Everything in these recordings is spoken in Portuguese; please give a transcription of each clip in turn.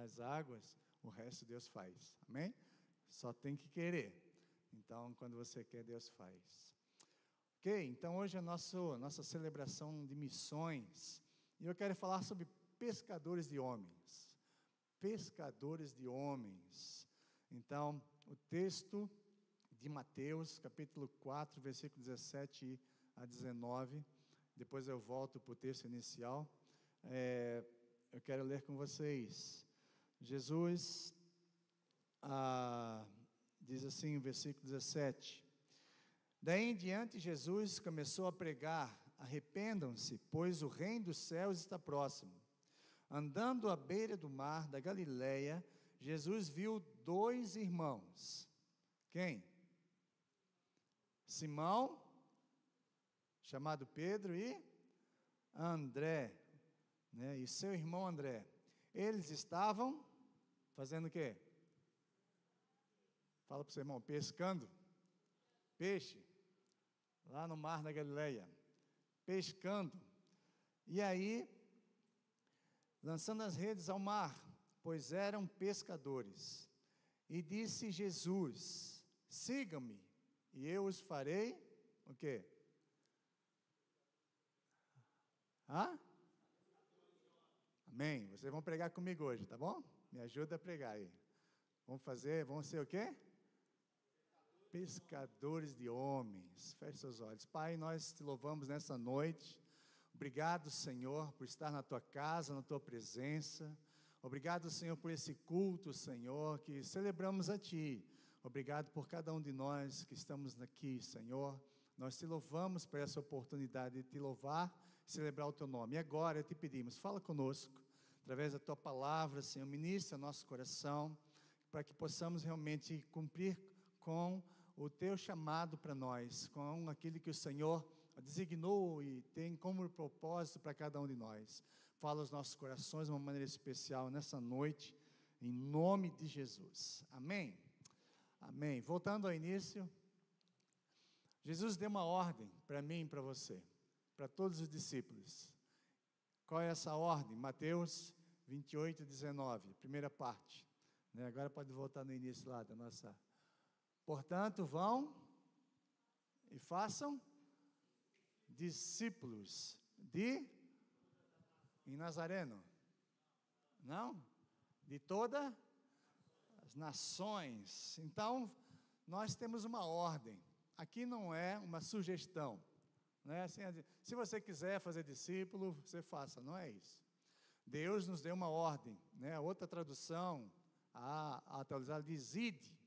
as águas, o resto Deus faz, amém? Só tem que querer. Então, quando você quer, Deus faz. Ok, então hoje é nossa celebração de missões, e eu quero falar sobre pescadores de homens. Pescadores de homens. Então, o texto de Mateus, capítulo 4, versículo 17 a 19, depois eu volto para o texto inicial, eu quero ler com vocês. Jesus diz assim, versículo 17: Daí em diante Jesus começou a pregar: arrependam-se, pois o reino dos céus está próximo. Andando à beira do mar da Galileia, Jesus viu 2 irmãos. Quem? Simão, chamado Pedro, e André, né? E seu irmão André. Eles estavam fazendo o quê? Fala para o seu irmão, pescando peixe, lá no mar da Galileia, pescando. E aí, lançando as redes ao mar, pois eram pescadores. E disse Jesus: sigam-me, e eu os farei, o quê? Amém, vocês vão pregar comigo hoje, tá bom? Me ajuda a pregar aí. Vamos ser o quê? Pescadores de homens. Feche seus olhos. Pai, nós te louvamos nessa noite. Obrigado, Senhor, por estar na tua casa, na tua presença. Obrigado, Senhor, por esse culto, Senhor, que celebramos a ti. Obrigado por cada um de nós que estamos aqui, Senhor. Nós te louvamos por essa oportunidade de te louvar e celebrar o teu nome. E agora te pedimos, fala conosco, através da tua palavra, Senhor, ministra nosso coração, para que possamos realmente cumprir com o teu chamado para nós, com aquilo que o Senhor designou e tem como propósito para cada um de nós. Fala aos nossos corações de uma maneira especial nessa noite, em nome de Jesus. Amém? Amém. Voltando ao início, Jesus deu uma ordem para mim e para você, para todos os discípulos. Qual é essa ordem? Mateus 28, 19, primeira parte. Agora pode voltar no início lá da nossa... Portanto, vão e façam discípulos em Nazareno, não? De todas as nações. Então, nós temos uma ordem. Aqui não é uma sugestão, né? Assim, se você quiser fazer discípulo, você faça, não é isso. Deus nos deu uma ordem, né? Outra tradução, a atualizada, diz ide.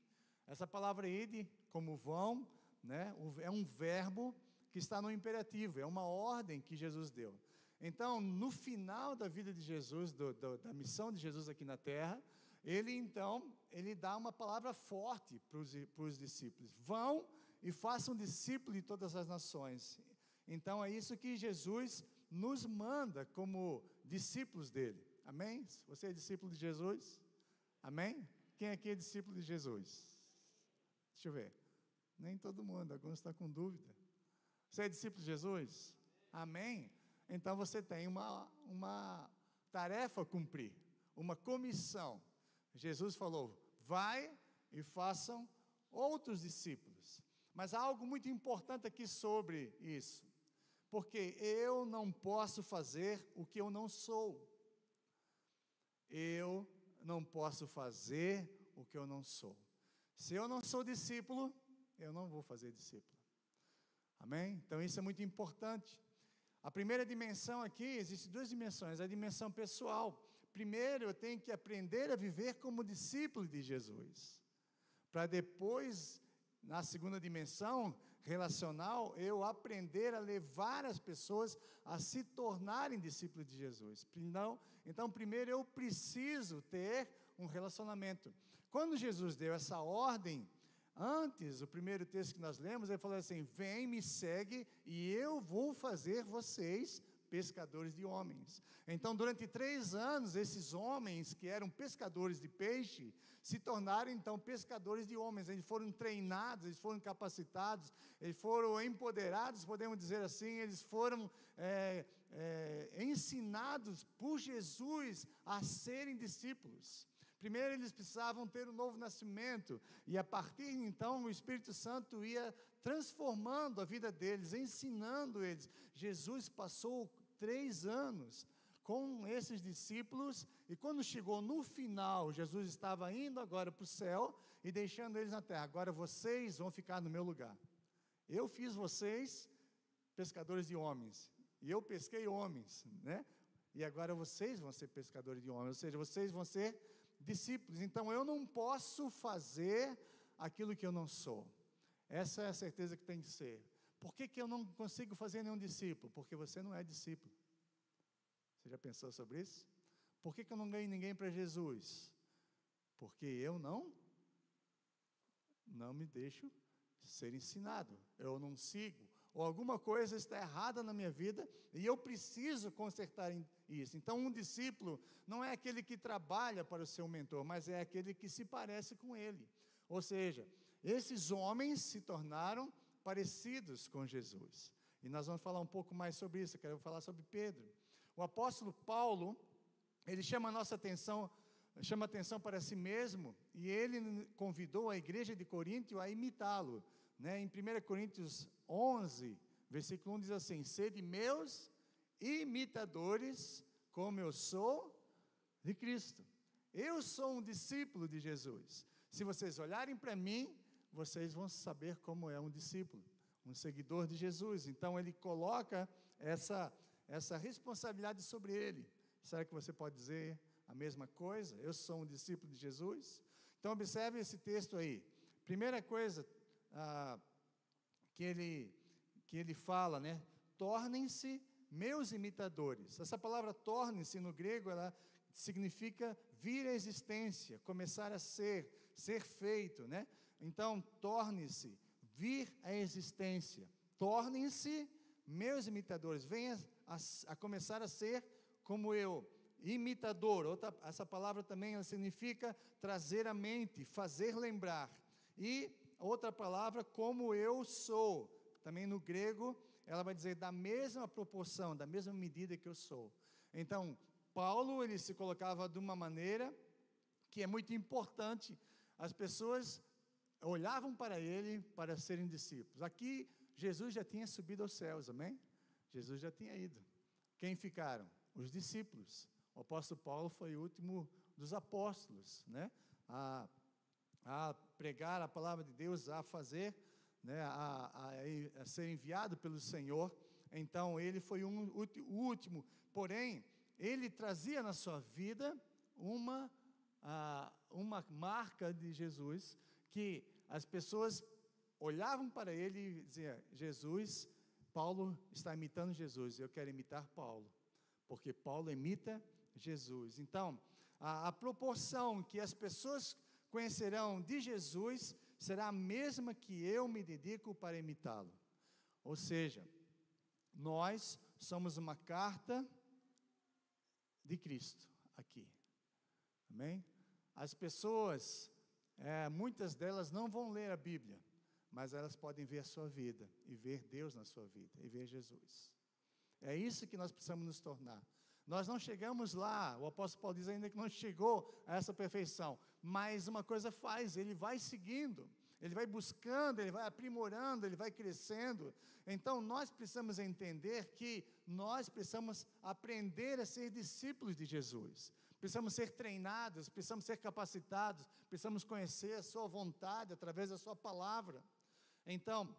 Essa palavra ide, como vão, né, é um verbo que está no imperativo, é uma ordem que Jesus deu. Então, no final da vida de Jesus, da missão de Jesus aqui na terra, ele dá uma palavra forte para os discípulos: vão e façam discípulos de todas as nações. Então, é isso que Jesus nos manda como discípulos dele. Amém? Você é discípulo de Jesus? Amém? Quem aqui é discípulo de Jesus? Deixa eu ver. Nem todo mundo, alguns estão com dúvida. Você é discípulo de Jesus? Amém? Então você tem uma tarefa a cumprir, uma comissão. Jesus falou: vai e façam outros discípulos. Mas há algo muito importante aqui sobre isso, porque eu não posso fazer o que eu não sou. Eu não posso fazer o que eu não sou. Se eu não sou discípulo, eu não vou fazer discípulo. Amém? Então isso é muito importante. A primeira dimensão aqui, existem 2 dimensões. A dimensão pessoal. Primeiro, eu tenho que aprender a viver como discípulo de Jesus, para depois, na segunda dimensão relacional, eu aprender a levar as pessoas a se tornarem discípulos de Jesus. Então, primeiro eu preciso ter um relacionamento. Quando Jesus deu essa ordem, antes, o primeiro texto que nós lemos, ele falou assim: vem, me segue, e eu vou fazer vocês pescadores de homens. Então, durante 3 anos, esses homens que eram pescadores de peixe, se tornaram então pescadores de homens. Eles foram treinados, eles foram capacitados, eles foram empoderados, podemos dizer assim, eles foram ensinados por Jesus a serem discípulos. Primeiro eles precisavam ter um novo nascimento, e a partir de então o Espírito Santo ia transformando a vida deles, ensinando eles. Jesus passou 3 anos com esses discípulos, e quando chegou no final, Jesus estava indo agora para o céu, e deixando eles na terra. Agora vocês vão ficar no meu lugar. Eu fiz vocês pescadores de homens, e eu pesquei homens, né? E agora vocês vão ser pescadores de homens, ou seja, vocês vão ser discípulos. Então eu não posso fazer aquilo que eu não sou. Essa é a certeza que tem que ser. Por que eu não consigo fazer nenhum discípulo? Porque você não é discípulo. Você já pensou sobre isso? Por que eu não ganho ninguém para Jesus? Porque eu não me deixo ser ensinado. Eu não sigo. Ou alguma coisa está errada na minha vida e eu preciso consertar isso. Então, um discípulo não é aquele que trabalha para o seu mentor, mas é aquele que se parece com ele. Ou seja, esses homens se tornaram parecidos com Jesus. E nós vamos falar um pouco mais sobre isso. Eu quero falar sobre Pedro. O apóstolo Paulo, ele chama atenção para si mesmo, e ele convidou a igreja de Corinto a imitá-lo. Em 1 Coríntios 11, versículo 1 diz assim: sede meus imitadores, como eu sou de Cristo. Eu sou um discípulo de Jesus. Se vocês olharem para mim, vocês vão saber como é um discípulo, um seguidor de Jesus. Então ele coloca essa responsabilidade sobre ele. Será que você pode dizer a mesma coisa? Eu sou um discípulo de Jesus? Então observe esse texto aí. Primeira coisa que ele fala, tornem-se meus imitadores. Essa palavra tornem-se no grego, ela significa vir à existência, começar a ser feito, Então, torne-se, vir à existência. Tornem-se meus imitadores. Venha a começar a ser como eu. Imitador, essa palavra também ela significa trazer à mente, fazer lembrar. E outra palavra, como eu sou, também no grego, ela vai dizer da mesma proporção, da mesma medida que eu sou. Então, Paulo, ele se colocava de uma maneira que é muito importante. As pessoas olhavam para ele para serem discípulos. Aqui, Jesus já tinha subido aos céus, amém? Jesus já tinha ido. Quem ficaram? Os discípulos. O apóstolo Paulo foi o último dos apóstolos, a pregar a palavra de Deus, a fazer, a ser enviado pelo Senhor. Então ele foi o último, porém ele trazia na sua vida uma marca de Jesus, que as pessoas olhavam para ele e diziam: Jesus, Paulo está imitando Jesus, eu quero imitar Paulo, porque Paulo imita Jesus. Então, a proporção que as pessoas conhecerão de Jesus será a mesma que eu me dedico para imitá-lo. Ou seja, nós somos uma carta de Cristo aqui, amém? As pessoas, muitas delas não vão ler a Bíblia, mas elas podem ver a sua vida, e ver Deus na sua vida, e ver Jesus. É isso que nós precisamos nos tornar. Nós não chegamos lá, o apóstolo Paulo diz ainda que não chegou a essa perfeição, mas uma coisa faz, ele vai seguindo, ele vai buscando, ele vai aprimorando, ele vai crescendo. Então nós precisamos entender que nós precisamos aprender a ser discípulos de Jesus, precisamos ser treinados, precisamos ser capacitados, precisamos conhecer a sua vontade através da sua palavra. Então,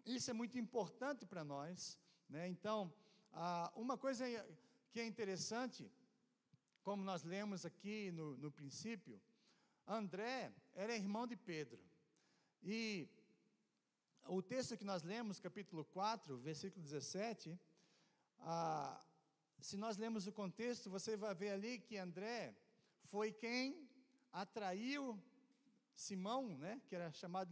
isso é muito importante para nós, Então, uma coisa que é interessante, como nós lemos aqui no princípio, André era irmão de Pedro, e o texto que nós lemos, capítulo 4, versículo 17, se nós lemos o contexto, você vai ver ali que André foi quem atraiu Simão, que era chamado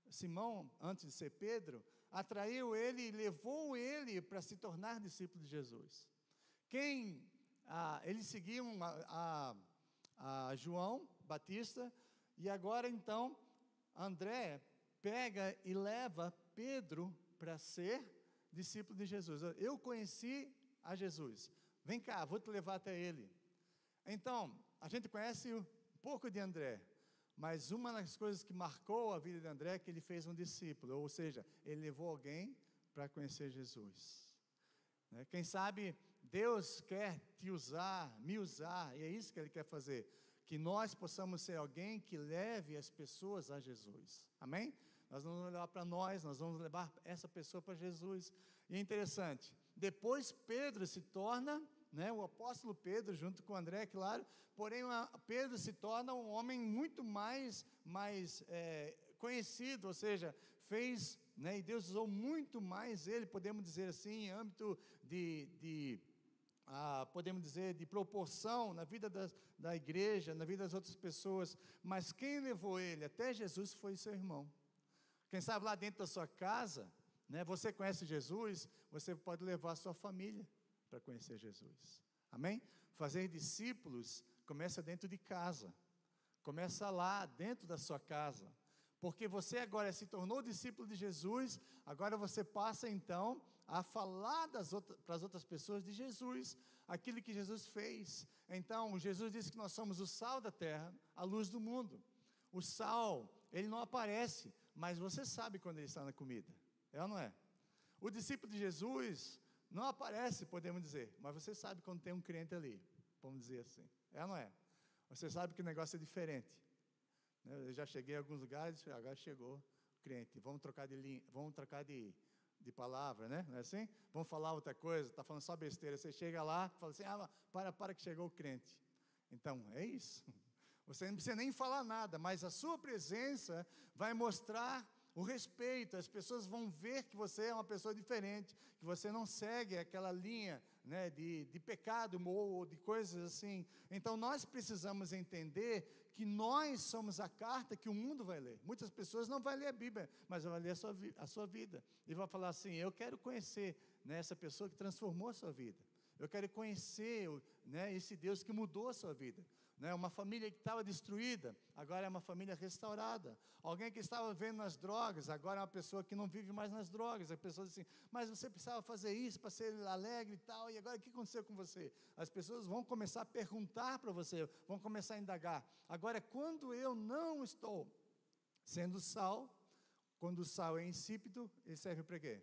de Simão, antes de ser Pedro, atraiu ele e levou ele para se tornar discípulo de Jesus. Eles seguiam a João Batista, e agora então, André pega e leva Pedro para ser discípulo de Jesus. Eu conheci a Jesus. Vem cá, vou te levar até ele. Então, a gente conhece um pouco de André, mas uma das coisas que marcou a vida de André é que ele fez um discípulo, ou seja, ele levou alguém para conhecer Jesus. Quem sabe Deus quer te usar, me usar, e é isso que Ele quer fazer, que nós possamos ser alguém que leve as pessoas a Jesus, amém? Nós não vamos levar para nós vamos levar essa pessoa para Jesus. E é interessante, depois Pedro se torna, o apóstolo Pedro, junto com André, claro, porém Pedro se torna um homem muito mais conhecido, ou seja, fez, e Deus usou muito mais ele, podemos dizer assim, em âmbito podemos dizer, de proporção na vida da igreja, na vida das outras pessoas, mas quem levou ele até Jesus foi seu irmão. Quem sabe lá dentro da sua casa, você conhece Jesus, você pode levar a sua família para conhecer Jesus, amém? Fazer discípulos começa dentro de casa, começa lá dentro da sua casa, porque você agora se tornou discípulo de Jesus, agora você passa então a falar para as outras pessoas de Jesus, aquilo que Jesus fez. Então, Jesus disse que nós somos o sal da terra, a luz do mundo. O sal, ele não aparece, mas você sabe quando ele está na comida, é ou não é? O discípulo de Jesus não aparece, podemos dizer, mas você sabe quando tem um crente ali, vamos dizer assim, é ou não é? Você sabe que o negócio é diferente. Eu já cheguei a alguns lugares, agora chegou o crente, vamos trocar de palavra, não é assim? Vamos falar outra coisa, está falando só besteira, você chega lá, fala assim, para que chegou o crente. Então, é isso, você não precisa nem falar nada, mas a sua presença vai mostrar o respeito, as pessoas vão ver que você é uma pessoa diferente, que você não segue aquela linha, de pecado ou de coisas assim. Então nós precisamos entender que nós somos a carta que o mundo vai ler. Muitas pessoas não vão ler a Bíblia, mas vão ler a sua vida, e vão falar assim, eu quero conhecer essa pessoa que transformou a sua vida, eu quero conhecer esse Deus que mudou a sua vida. Uma família que estava destruída, agora é uma família restaurada. Alguém que estava vivendo nas drogas, agora é uma pessoa que não vive mais nas drogas. A pessoa diz assim, mas você precisava fazer isso para ser alegre e tal, e agora o que aconteceu com você? As pessoas vão começar a perguntar para você, vão começar a indagar. Agora, quando eu não estou sendo sal, quando o sal é insípido, ele serve para quê?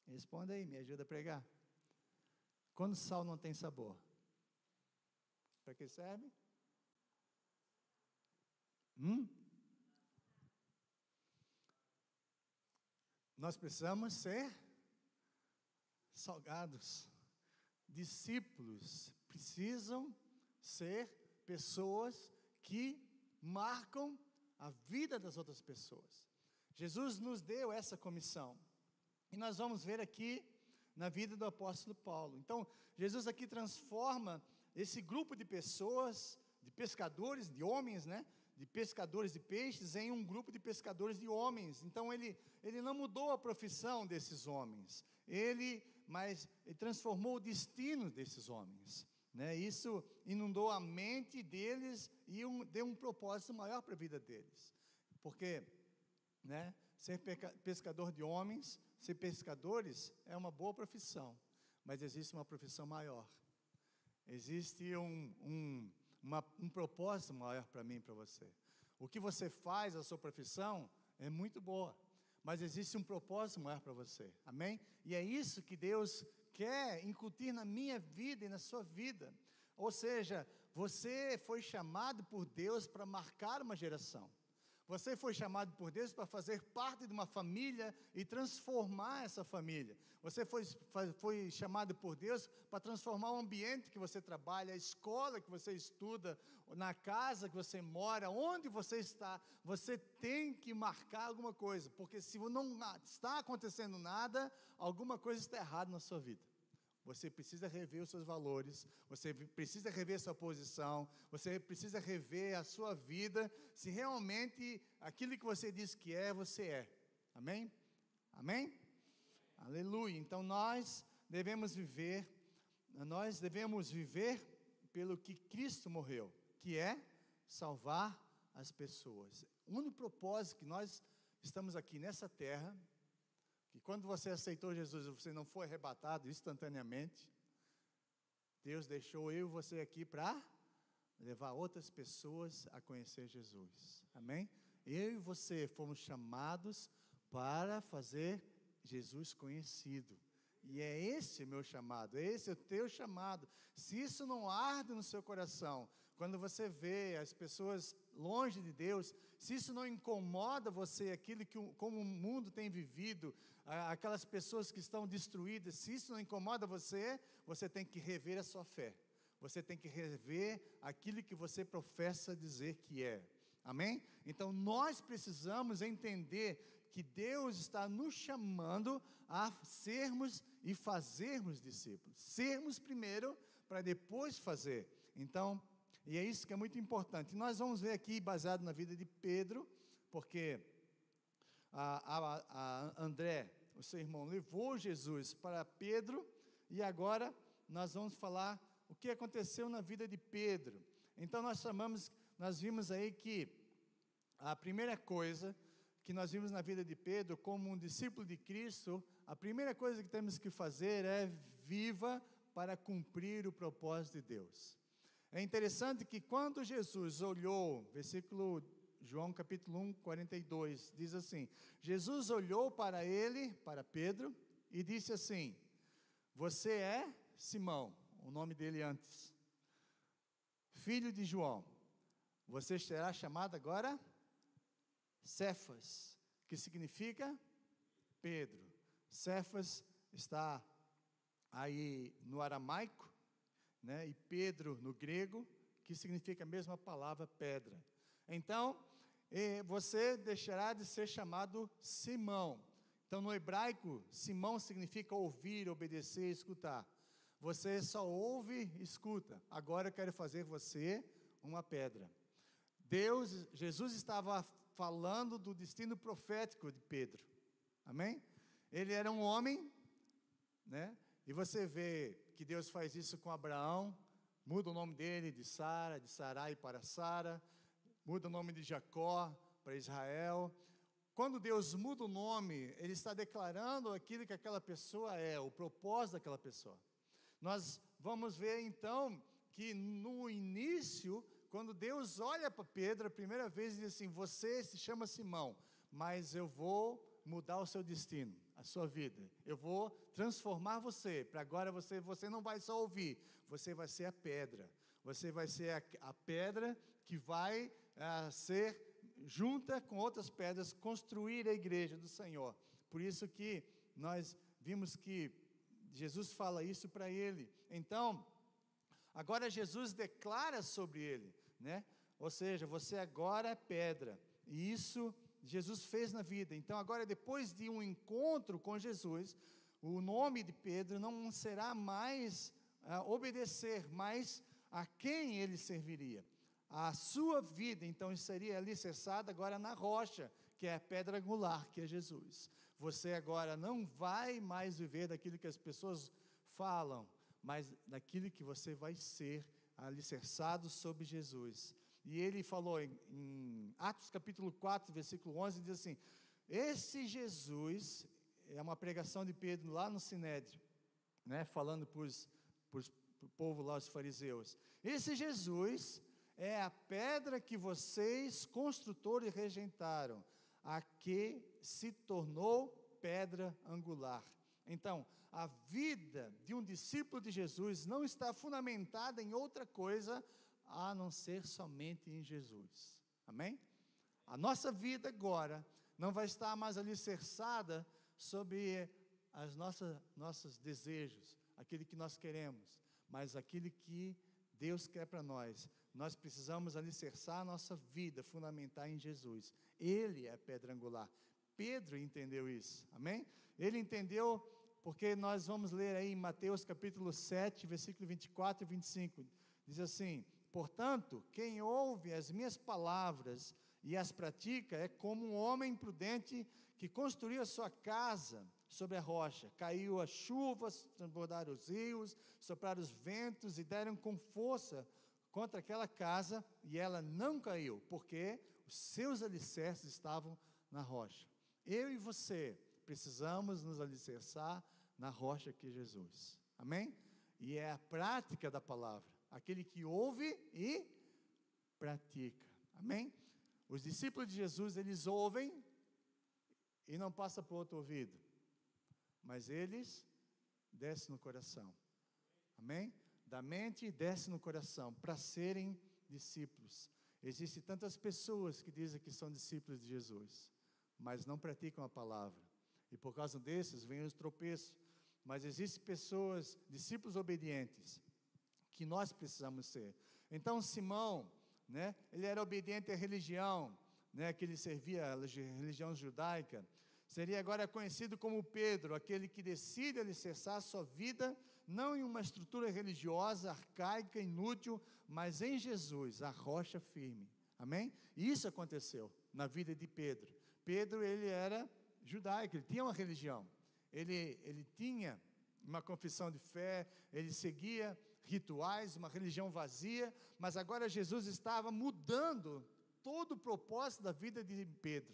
Responda aí, me ajuda a pregar. Quando o sal não tem sabor, para que serve? Nós precisamos ser salgados. Discípulos precisam ser pessoas que marcam a vida das outras pessoas. Jesus nos deu essa comissão, e nós vamos ver aqui na vida do apóstolo Paulo. Então, Jesus aqui transforma esse grupo de pessoas, de pescadores, de homens, de pescadores de peixes, em um grupo de pescadores de homens. Então ele não mudou a profissão desses homens, mas ele transformou o destino desses homens, Isso inundou a mente deles e deu um propósito maior para a vida deles, porque, ser pescador de homens, ser pescadores é uma boa profissão, mas existe uma profissão maior. Existe um propósito maior para mim e para você. O que você faz, a sua profissão, é muito boa, mas existe um propósito maior para você, amém? E é isso que Deus quer incutir na minha vida e na sua vida. Ou seja, você foi chamado por Deus para marcar uma geração. Você foi chamado por Deus para fazer parte de uma família e transformar essa família. Você foi chamado por Deus para transformar o ambiente que você trabalha, a escola que você estuda, na casa que você mora, onde você está. Você tem que marcar alguma coisa, porque se não está acontecendo nada, alguma coisa está errada na sua vida. Você precisa rever os seus valores, você precisa rever sua posição, você precisa rever a sua vida, se realmente aquilo que você diz que é, você é. Amém? Amém? Aleluia. Então nós devemos viver pelo que Cristo morreu, que é salvar as pessoas. O único propósito que nós estamos aqui nessa terra, que quando você aceitou Jesus, você não foi arrebatado instantaneamente. Deus deixou eu e você aqui para levar outras pessoas a conhecer Jesus. Amém? Eu e você fomos chamados para fazer Jesus conhecido. E é esse o meu chamado, esse é o teu chamado. Se isso não arde no seu coração, quando você vê as pessoas longe de Deus, se isso não incomoda você, aquilo que como o mundo tem vivido, aquelas pessoas que estão destruídas, se isso não incomoda você, você tem que rever a sua fé. Você tem que rever aquilo que você professa dizer que é. Amém? Então nós precisamos entender que Deus está nos chamando a sermos e fazermos discípulos. Sermos primeiro, para depois fazer. Então, e é isso que é muito importante. Nós vamos ver aqui, baseado na vida de Pedro, porque André, o seu irmão, levou Jesus para Pedro, e agora nós vamos falar o que aconteceu na vida de Pedro. Então nós vimos aí que a primeira coisa que nós vimos na vida de Pedro, como um discípulo de Cristo, a primeira coisa que temos que fazer é viva para cumprir o propósito de Deus. É interessante que quando Jesus olhou, versículo João capítulo 1, 42, diz assim: Jesus olhou para ele, para Pedro, e disse assim: você é Simão, o nome dele antes, filho de João, você será chamado agora Cefas, que significa Pedro. Cefas está aí no aramaico, né? E Pedro no grego, que significa a mesma palavra pedra. Então, você deixará de ser chamado Simão. Então, no hebraico, Simão significa ouvir, obedecer, escutar. Você só ouve e escuta. Agora eu quero fazer você uma pedra. Jesus estava falando do destino profético de Pedro. Amém? Ele era um homem, né? E você vê que Deus faz isso com Abraão, muda o nome dele de Sara, de Sarai para Sara, muda o nome de Jacó para Israel. Quando Deus muda o nome, Ele está declarando aquilo que aquela pessoa é, o propósito daquela pessoa. Nós vamos ver então que no início, quando Deus olha para Pedro a primeira vez e diz assim: você se chama Simão, mas eu vou mudar o seu destino, a sua vida. Eu vou transformar você, para agora você não vai só ouvir, você vai ser a pedra. Você vai ser a pedra que vai ser junta com outras pedras, construir a igreja do Senhor. Por isso que nós vimos que Jesus fala isso para ele. Então, agora Jesus declara sobre ele, né? Ou seja, você agora é pedra. E isso Jesus fez na vida. Então agora, depois de um encontro com Jesus, o nome de Pedro não será mais obedecer, mas a quem ele serviria. A sua vida, então, seria alicerçada agora na rocha, que é a pedra angular, que é Jesus. Você agora não vai mais viver daquilo que as pessoas falam, mas daquilo que você vai ser alicerçado sobre Jesus. E ele falou em Atos capítulo 4, versículo 11, diz assim: esse Jesus, é uma pregação de Pedro lá no Sinédrio, né, falando para o povo lá, os fariseus. Esse Jesus é a pedra que vocês, construtores, rejeitaram, a que se tornou pedra angular. Então, a vida de um discípulo de Jesus não está fundamentada em outra coisa a não ser somente em Jesus. Amém? A nossa vida agora não vai estar mais alicerçada sobre as nossos desejos, aquilo que nós queremos, mas aquilo que Deus quer para nós. Nós precisamos alicerçar a nossa vida, fundamentar em Jesus. Ele é a pedra angular. Pedro entendeu isso, amém? Ele entendeu, porque nós vamos ler aí em Mateus capítulo 7, versículo 24 e 25, diz assim: portanto, quem ouve as minhas palavras e as pratica é como um homem prudente que construiu a sua casa sobre a rocha. Caiu a chuva, transbordaram os rios, sopraram os ventos e deram com força contra aquela casa, e ela não caiu, porque os seus alicerces estavam na rocha. Eu e você precisamos nos alicerçar na rocha que é Jesus. Amém? E é a prática da palavra, aquele que ouve e pratica. Amém? Os discípulos de Jesus, eles ouvem e não passam para o outro ouvido, mas eles descem no coração. Amém? Da mente desce no coração, para serem discípulos. Existem tantas pessoas que dizem que são discípulos de Jesus, mas não praticam a palavra, e por causa desses vem os tropeços. Mas existem pessoas, discípulos obedientes, que nós precisamos ser. Então Simão, né, ele era obediente à religião, né, que ele servia, a religião judaica. Seria agora conhecido como Pedro, aquele que decide alicerçar sua vida, não em uma estrutura religiosa, arcaica, inútil, mas em Jesus, a rocha firme. Amém? E isso aconteceu na vida de Pedro. Pedro, ele era judaico, ele tinha uma religião. Ele tinha uma confissão de fé, ele seguia rituais, uma religião vazia, mas agora Jesus estava mudando todo o propósito da vida de Pedro.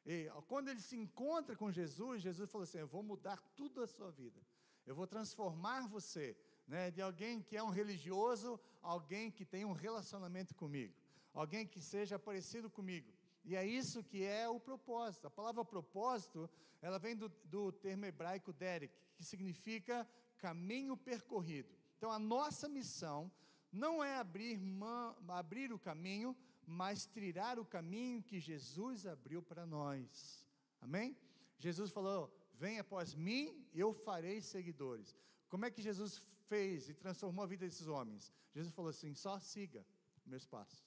E quando ele se encontra com Jesus, Jesus falou assim: eu vou mudar tudo a sua vida, eu vou transformar você, né, de alguém que é um religioso, alguém que tem um relacionamento comigo, alguém que seja parecido comigo. E é isso que é o propósito. A palavra propósito, ela vem do termo hebraico derek, que significa caminho percorrido. Então a nossa missão não é abrir o caminho, mas trilhar o caminho que Jesus abriu para nós. Amém? Jesus falou: vem após mim, eu farei seguidores. Como é que Jesus fez e transformou a vida desses homens? Jesus falou assim: só siga meus passos,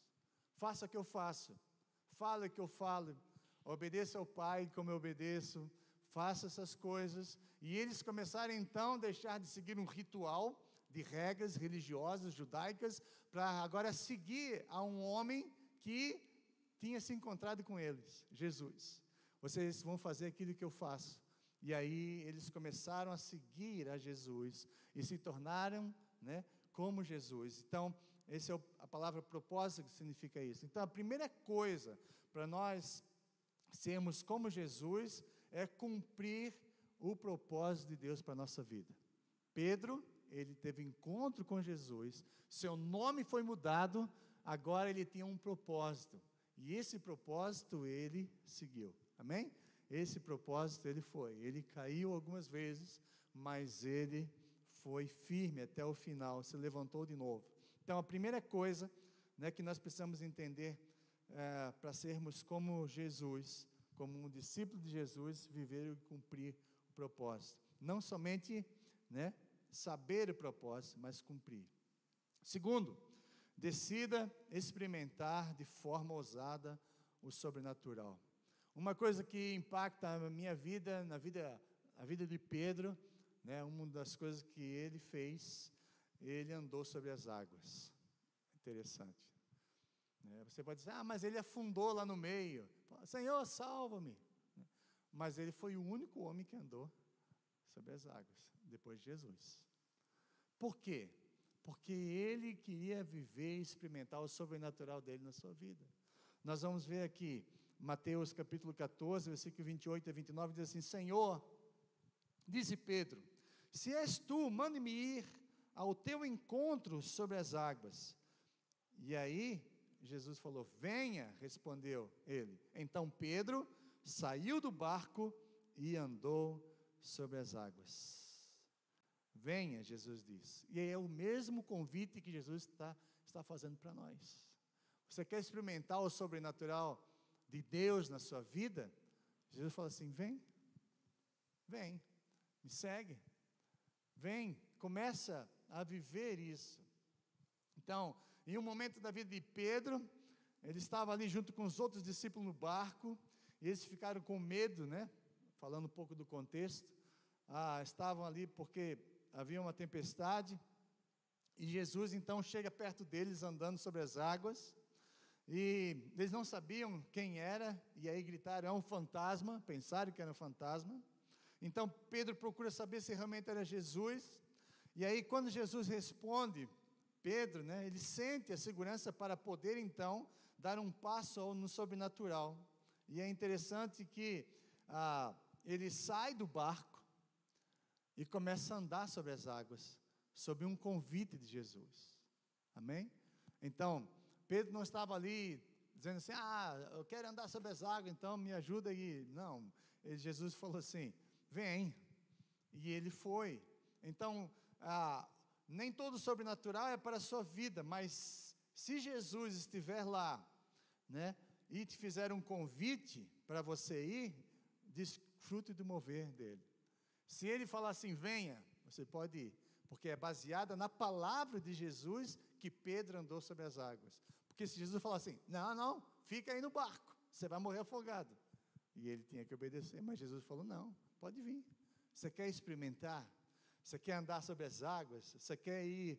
faça o que eu faço, fale o que eu falo, obedeça ao Pai como eu obedeço, faça essas coisas. E eles começaram então a deixar de seguir um ritual de regras religiosas, judaicas, para agora seguir a um homem que tinha se encontrado com eles, Jesus. Vocês vão fazer aquilo que eu faço. E aí eles começaram a seguir a Jesus e se tornaram, né, como Jesus. Então, essa é a palavra propósito, que significa isso. Então, a primeira coisa para nós sermos como Jesus é cumprir o propósito de Deus para a nossa vida. Pedro, ele teve encontro com Jesus, seu nome foi mudado, agora ele tinha um propósito, e esse propósito ele seguiu. Amém? Esse propósito ele caiu algumas vezes, mas ele foi firme até o final, se levantou de novo. Então a primeira coisa, né, que nós precisamos entender para sermos como Jesus, como um discípulo de Jesus, viver e cumprir o propósito. Não somente, né, saber o propósito, mas cumprir. Segundo, decida experimentar de forma ousada o sobrenatural. Uma coisa que impacta a minha vida, a vida de Pedro, né, uma das coisas que ele fez, ele andou sobre as águas. Interessante. Você pode dizer: mas ele afundou lá no meio. Senhor, salva-me. Mas ele foi o único homem que andou sobre as águas, depois de Jesus. Por quê? Porque ele queria viver e experimentar o sobrenatural dele na sua vida. Nós vamos ver aqui, Mateus capítulo 14, versículo 28 a 29, diz assim: Senhor, disse Pedro, se és tu, mande-me ir ao teu encontro sobre as águas. E aí, Jesus falou: venha, respondeu ele. Então Pedro saiu do barco e andou sobre as águas. Venha, Jesus disse. E é o mesmo convite que Jesus está fazendo para nós. Você quer experimentar o sobrenatural de Deus na sua vida? Jesus fala assim: vem, me segue, vem, começa a viver isso. Então, em um momento da vida de Pedro, ele estava ali junto com os outros discípulos no barco, e eles ficaram com medo, né? Falando um pouco do contexto, estavam ali porque havia uma tempestade, e Jesus então chega perto deles andando sobre as águas, e eles não sabiam quem era, e aí gritaram: é um fantasma, pensaram que era um fantasma. Então Pedro procura saber se realmente era Jesus, e aí quando Jesus responde Pedro, né, ele sente a segurança para poder então dar um passo no sobrenatural. E é interessante que ele sai do barco e começa a andar sobre as águas, sob um convite de Jesus. Amém? Então, Pedro não estava ali dizendo assim, eu quero andar sobre as águas, então me ajuda aí. Não, Jesus falou assim, vem. E ele foi. Então, nem todo sobrenatural é para a sua vida, mas se Jesus estiver lá, né, e te fizer um convite para você ir, desfrute do mover dele. Se ele falar assim, venha, você pode ir, porque é baseada na palavra de Jesus que Pedro andou sobre as águas. Porque se Jesus falar assim, não, fica aí no barco, você vai morrer afogado. E ele tinha que obedecer, mas Jesus falou, não, pode vir. Você quer experimentar? Você quer andar sobre as águas? Você quer ir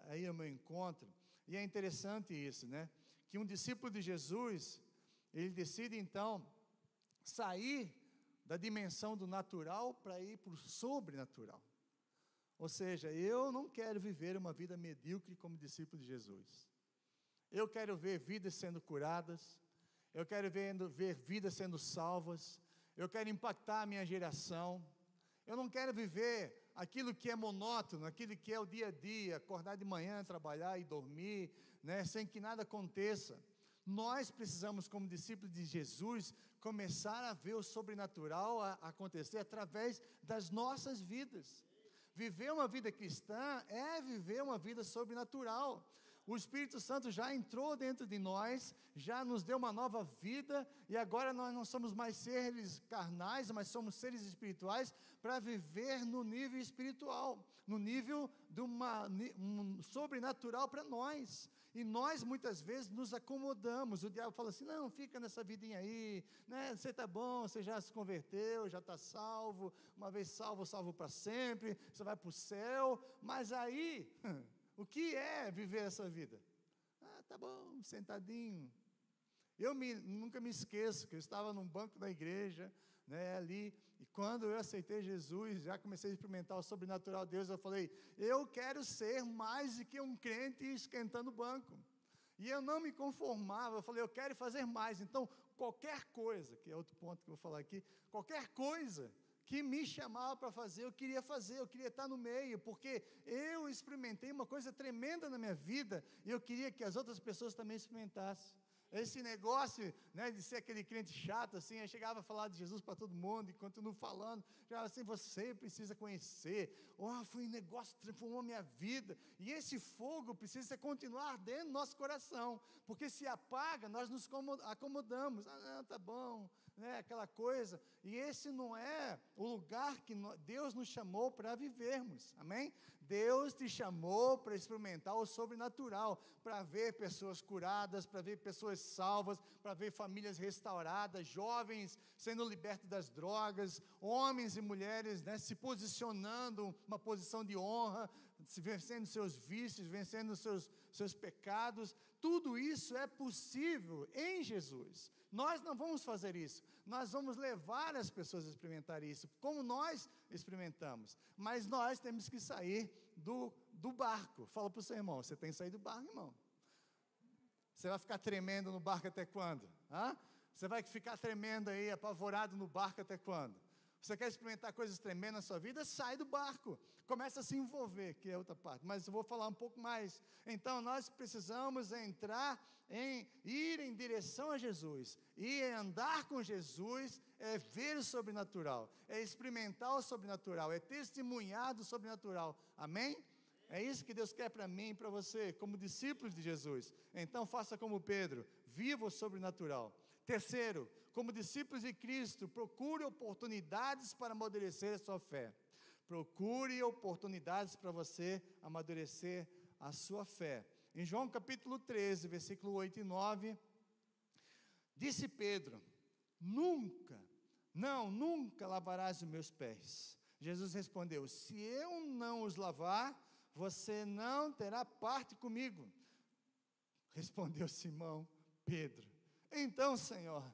aí ao meu encontro? E é interessante isso, né? Que um discípulo de Jesus, ele decide então sair da dimensão do natural para ir para o sobrenatural. Ou seja, eu não quero viver uma vida medíocre como discípulo de Jesus. Eu quero ver vidas sendo curadas, eu quero ver vidas sendo salvas, eu quero impactar a minha geração. Eu não quero viver aquilo que é monótono, aquilo que é o dia a dia, acordar de manhã, trabalhar e dormir, né, sem que nada aconteça. Nós precisamos, como discípulos de Jesus, começar a ver o sobrenatural acontecer através das nossas vidas. Viver uma vida cristã é viver uma vida sobrenatural. O Espírito Santo já entrou dentro de nós, já nos deu uma nova vida, e agora nós não somos mais seres carnais, mas somos seres espirituais, para viver no nível espiritual, no nível de um sobrenatural para nós. E nós muitas vezes nos acomodamos. O diabo fala assim, não, fica nessa vidinha aí, né? Você está bom, você já se converteu, já está salvo, uma vez salvo, salvo para sempre, você vai para o céu. Mas aí, o que é viver essa vida? Tá bom, sentadinho. Nunca me esqueço que eu estava num banco da igreja, né, ali, e quando eu aceitei Jesus, já comecei a experimentar o sobrenatural de Deus, eu falei, eu quero ser mais do que um crente esquentando o banco. E eu não me conformava, eu falei, eu quero fazer mais. Então, qualquer coisa, que é outro ponto que eu vou falar aqui, qualquer coisa que me chamava para fazer, eu queria estar no meio, porque eu experimentei uma coisa tremenda na minha vida, e eu queria que as outras pessoas também experimentassem. Esse negócio, né, de ser aquele crente chato, assim, eu chegava a falar de Jesus para todo mundo, e continuo falando, já assim, você precisa conhecer, foi um negócio que transformou a minha vida, e esse fogo precisa continuar ardendo no nosso coração, porque se apaga, nós nos acomodamos, não, tá bom, né, aquela coisa, e esse não é o lugar que Deus nos chamou para vivermos, amém? Deus te chamou para experimentar o sobrenatural, para ver pessoas curadas, para ver pessoas salvas, para ver famílias restauradas, jovens sendo libertos das drogas, homens e mulheres, né, se posicionando uma posição de honra, vencendo seus vícios, vencendo seus pecados. Tudo isso é possível em Jesus. Nós não vamos fazer isso, nós vamos levar as pessoas a experimentar isso, como nós experimentamos, mas nós temos que sair do barco. Fala para o seu irmão, você tem que sair do barco, irmão. Você vai ficar tremendo no barco até quando? Você vai ficar tremendo aí, apavorado no barco até quando? Você quer experimentar coisas tremendas na sua vida? Sai do barco, começa a se envolver, que é outra parte, mas eu vou falar um pouco mais. Então nós precisamos ir em direção a Jesus, e andar com Jesus é ver o sobrenatural, é experimentar o sobrenatural, é testemunhar do sobrenatural, amém? É isso que Deus quer para mim e para você, como discípulos de Jesus. Então faça como Pedro, viva o sobrenatural. Terceiro, como discípulos de Cristo, procure oportunidades para amadurecer a sua fé. Procure oportunidades para você amadurecer a sua fé. Em João capítulo 13, versículo 8 e 9, disse Pedro, nunca lavarás os meus pés. Jesus respondeu, se eu não os lavar, você não terá parte comigo. Respondeu Simão Pedro, então, Senhor,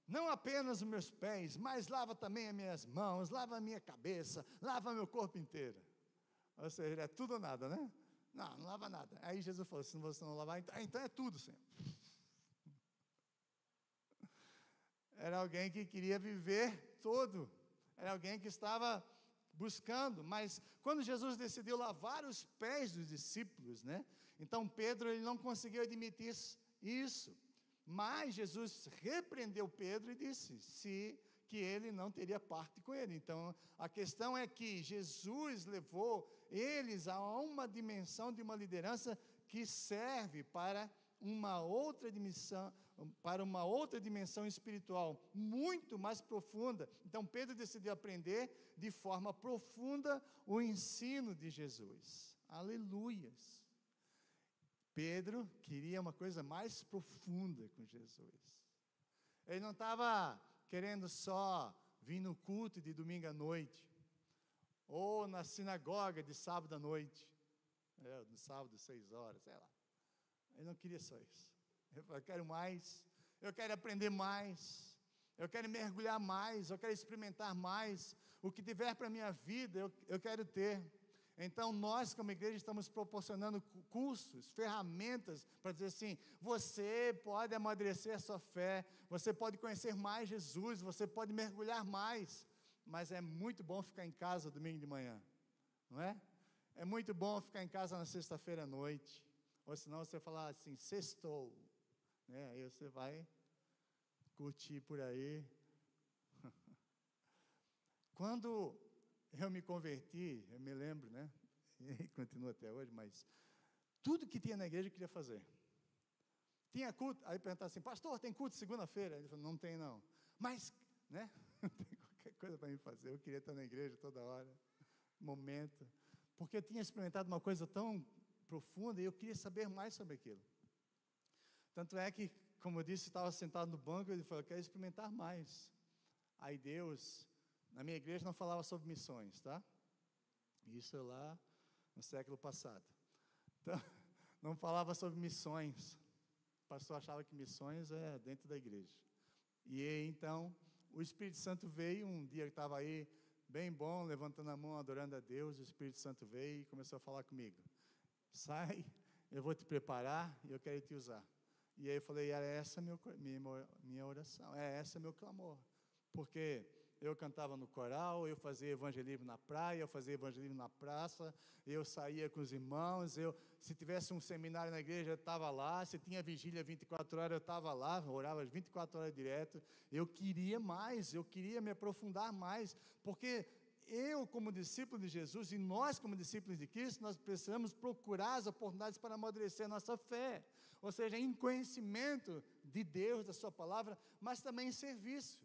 não apenas os meus pés, mas lava também as minhas mãos, lava a minha cabeça, lava meu corpo inteiro. Ou seja, é tudo ou nada, né? Não lava nada. Aí Jesus falou, se você não lavar, então é tudo, Senhor. Era alguém que queria viver todo. era alguém que estava buscando, mas quando Jesus decidiu lavar os pés dos discípulos, né? Então Pedro, ele não conseguiu admitir isso, mas Jesus repreendeu Pedro e disse que ele não teria parte com ele. Então a questão é que Jesus levou eles a uma dimensão de uma liderança que serve para uma outra dimensão espiritual, muito mais profunda. Então Pedro decidiu aprender de forma profunda o ensino de Jesus. Aleluias! Pedro queria uma coisa mais profunda com Jesus. Ele não estava querendo só vir no culto de domingo à noite, ou na sinagoga de sábado à noite, no sábado, 6 horas, sei lá. Ele não queria só isso. Ele falou: eu quero mais, eu quero aprender mais, eu quero mergulhar mais, eu quero experimentar mais, o que tiver para a minha vida, eu quero ter. Então nós como igreja estamos proporcionando cursos, ferramentas, para dizer assim, você pode amadurecer a sua fé, você pode conhecer mais Jesus, você pode mergulhar mais, mas é muito bom ficar em casa domingo de manhã, não é? É muito bom ficar em casa na sexta-feira à noite, ou senão você falar assim, sextou, né? Aí você vai curtir por aí. Quando eu me converti, eu me lembro, né? E continuo até hoje, mas tudo que tinha na igreja eu queria fazer. Tinha culto, aí perguntava assim, pastor, tem culto segunda-feira? Ele falou, não tem não. Mas, né? Não tem qualquer coisa para mim fazer, eu queria estar na igreja toda hora, momento, porque eu tinha experimentado uma coisa tão profunda e eu queria saber mais sobre aquilo. Tanto é que, como eu disse, estava sentado no banco e ele falou, eu quero experimentar mais. Aí Deus, na minha igreja não falava sobre missões, tá? Isso lá no século passado. Então, não falava sobre missões. O pastor achava que missões é dentro da igreja. E então, o Espírito Santo veio, um dia que estava aí, bem bom, levantando a mão, adorando a Deus, o Espírito Santo veio e começou a falar comigo. Sai, eu vou te preparar e eu quero te usar. E aí eu falei, era essa minha oração, essa meu clamor. Porque eu cantava no coral, eu fazia evangelismo na praia, eu fazia evangelismo na praça, eu saía com os irmãos, se tivesse um seminário na igreja, eu estava lá, se tinha vigília 24 horas, eu estava lá, orava 24 horas direto. Eu queria mais, eu queria me aprofundar mais, porque eu como discípulo de Jesus e nós como discípulos de Cristo, nós precisamos procurar as oportunidades para amadurecer a nossa fé, ou seja, em conhecimento de Deus, da sua palavra, mas também em serviço,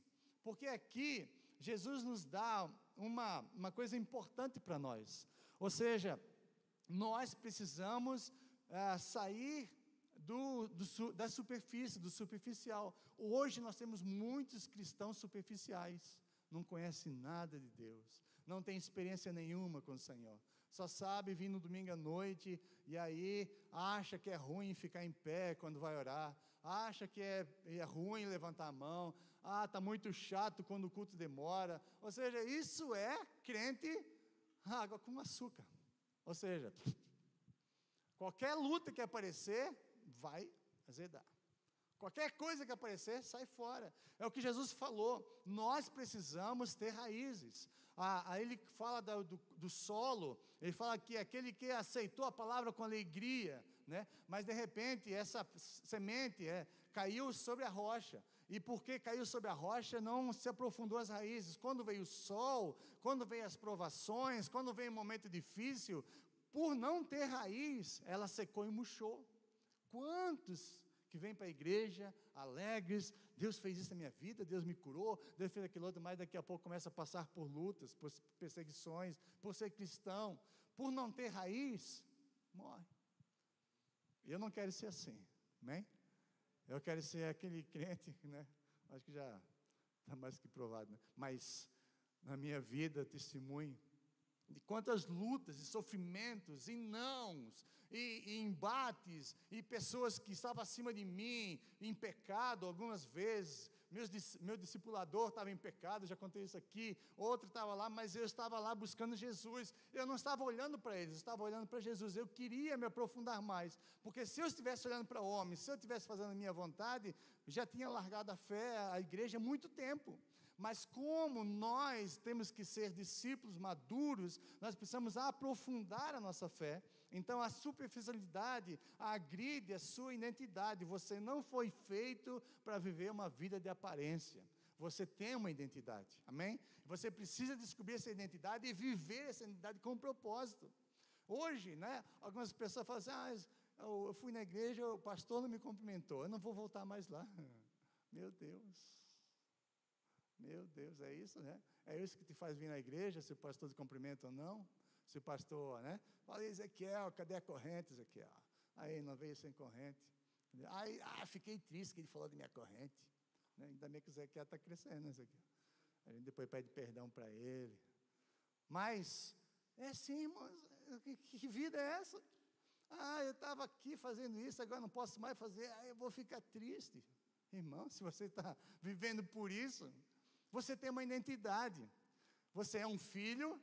porque aqui Jesus nos dá uma coisa importante para nós, ou seja, nós precisamos sair da superfície, do superficial. Hoje nós temos muitos cristãos superficiais, não conhecem nada de Deus, não tem experiência nenhuma com o Senhor, só sabe vir no domingo à noite, e aí acha que é ruim ficar em pé quando vai orar, acha que é ruim levantar a mão, está muito chato quando o culto demora, ou seja, isso é crente água com açúcar, ou seja, qualquer luta que aparecer, vai azedar. Qualquer coisa que aparecer, sai fora. É o que Jesus falou, nós precisamos ter raízes. Aí ele fala do solo, ele fala que aquele que aceitou a palavra com alegria, né? Mas de repente essa semente caiu sobre a rocha, e porque caiu sobre a rocha, não se aprofundou as raízes. Quando veio o sol, quando veio as provações, quando veio um momento difícil, por não ter raiz, ela secou e murchou. Quantos que vêm para a igreja, alegres, Deus fez isso na minha vida, Deus me curou, Deus fez aquilo outro, mas daqui a pouco começa a passar por lutas, por perseguições, por ser cristão, por não ter raiz, morre. Eu não quero ser assim, amém? Eu quero ser aquele crente, né? Acho que já está mais que provado, né? Mas na minha vida, testemunho de quantas lutas e sofrimentos, e nãos, e embates, e pessoas que estavam acima de mim, em pecado algumas vezes, meu discipulador estava em pecado, já contei isso aqui, outro estava lá, mas eu estava lá buscando Jesus, eu não estava olhando para eles, eu estava olhando para Jesus, eu queria me aprofundar mais, porque se eu estivesse olhando para homens, se eu estivesse fazendo a minha vontade, já tinha largado a fé, a igreja há muito tempo, Mas como nós temos que ser discípulos maduros, nós precisamos aprofundar a nossa fé. Então a superficialidade agride a sua identidade. Você não foi feito para viver uma vida de aparência. Você tem uma identidade, amém? Você precisa descobrir essa identidade e viver essa identidade com propósito. Hoje, né, algumas pessoas falam assim, eu fui na igreja, o pastor não me cumprimentou, eu não vou voltar mais lá. Meu Deus, é isso, né? É isso que te faz vir na igreja, se o pastor te cumprimenta ou não? Se o pastor, né? Fala, Ezequiel, cadê a corrente, Ezequiel? Aí, não veio sem corrente. Aí, fiquei triste que ele falou de minha corrente. Né? Ainda bem que o Ezequiel está crescendo, né, Ezequiel? A gente depois pede perdão para ele. Mas, é assim, irmãos, que vida é essa? Eu estava aqui fazendo isso, agora não posso mais fazer, eu vou ficar triste. Irmão, se você está vivendo por isso, você tem uma identidade. Você é um filho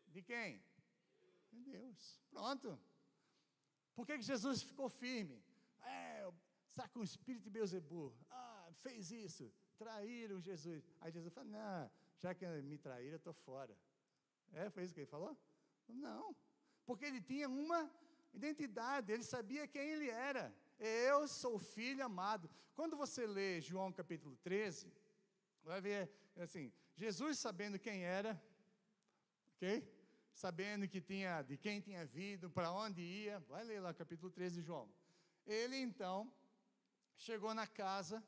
de quem? De Deus. Pronto. Por que Jesus ficou firme? Está com o espírito de Beelzebul. Fez isso, traíram Jesus. Aí Jesus falou, não, já que me traíram, eu estou fora. Foi isso que ele falou? Não, porque ele tinha uma identidade, ele sabia quem ele era. Eu sou filho amado. Quando você lê João capítulo 13, vai ver assim, Jesus sabendo quem era, ok? Sabendo de quem tinha vindo, para onde ia, vai ler lá capítulo 13 de João. Ele então chegou na casa,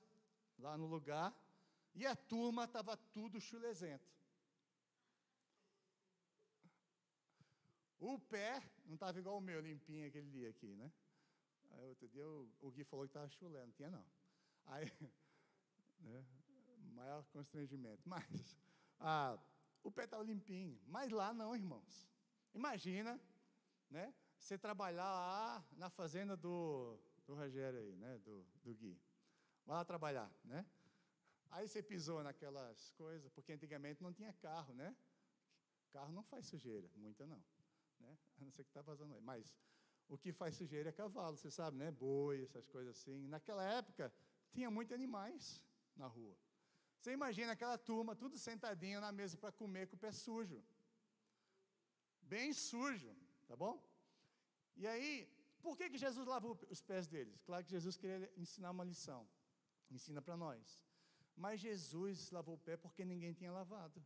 lá no lugar, e a turma estava tudo chulezento. O pé não estava igual o meu, limpinho aquele dia aqui, né? Aí outro dia o Gui falou que estava chulé, não tinha não. Aí, né, maior constrangimento. Mas, o pé estava limpinho, mas lá não, irmãos. Imagina, né, você trabalhar lá na fazenda do Rogério aí, né, do Gui. Vai lá trabalhar, né? Aí você pisou naquelas coisas, porque antigamente não tinha carro, né? Carro não faz sujeira, muita não, né? A não ser que está vazando aí, mas o que faz sujeira é cavalo, você sabe, né? Boi, essas coisas assim. Naquela época, tinha muitos animais na rua. Você imagina aquela turma, tudo sentadinho na mesa para comer com o pé sujo. Bem sujo, tá bom? E aí, por que Jesus lavou os pés deles? Claro que Jesus queria ensinar uma lição. Ensina para nós. Mas Jesus lavou o pé porque ninguém tinha lavado.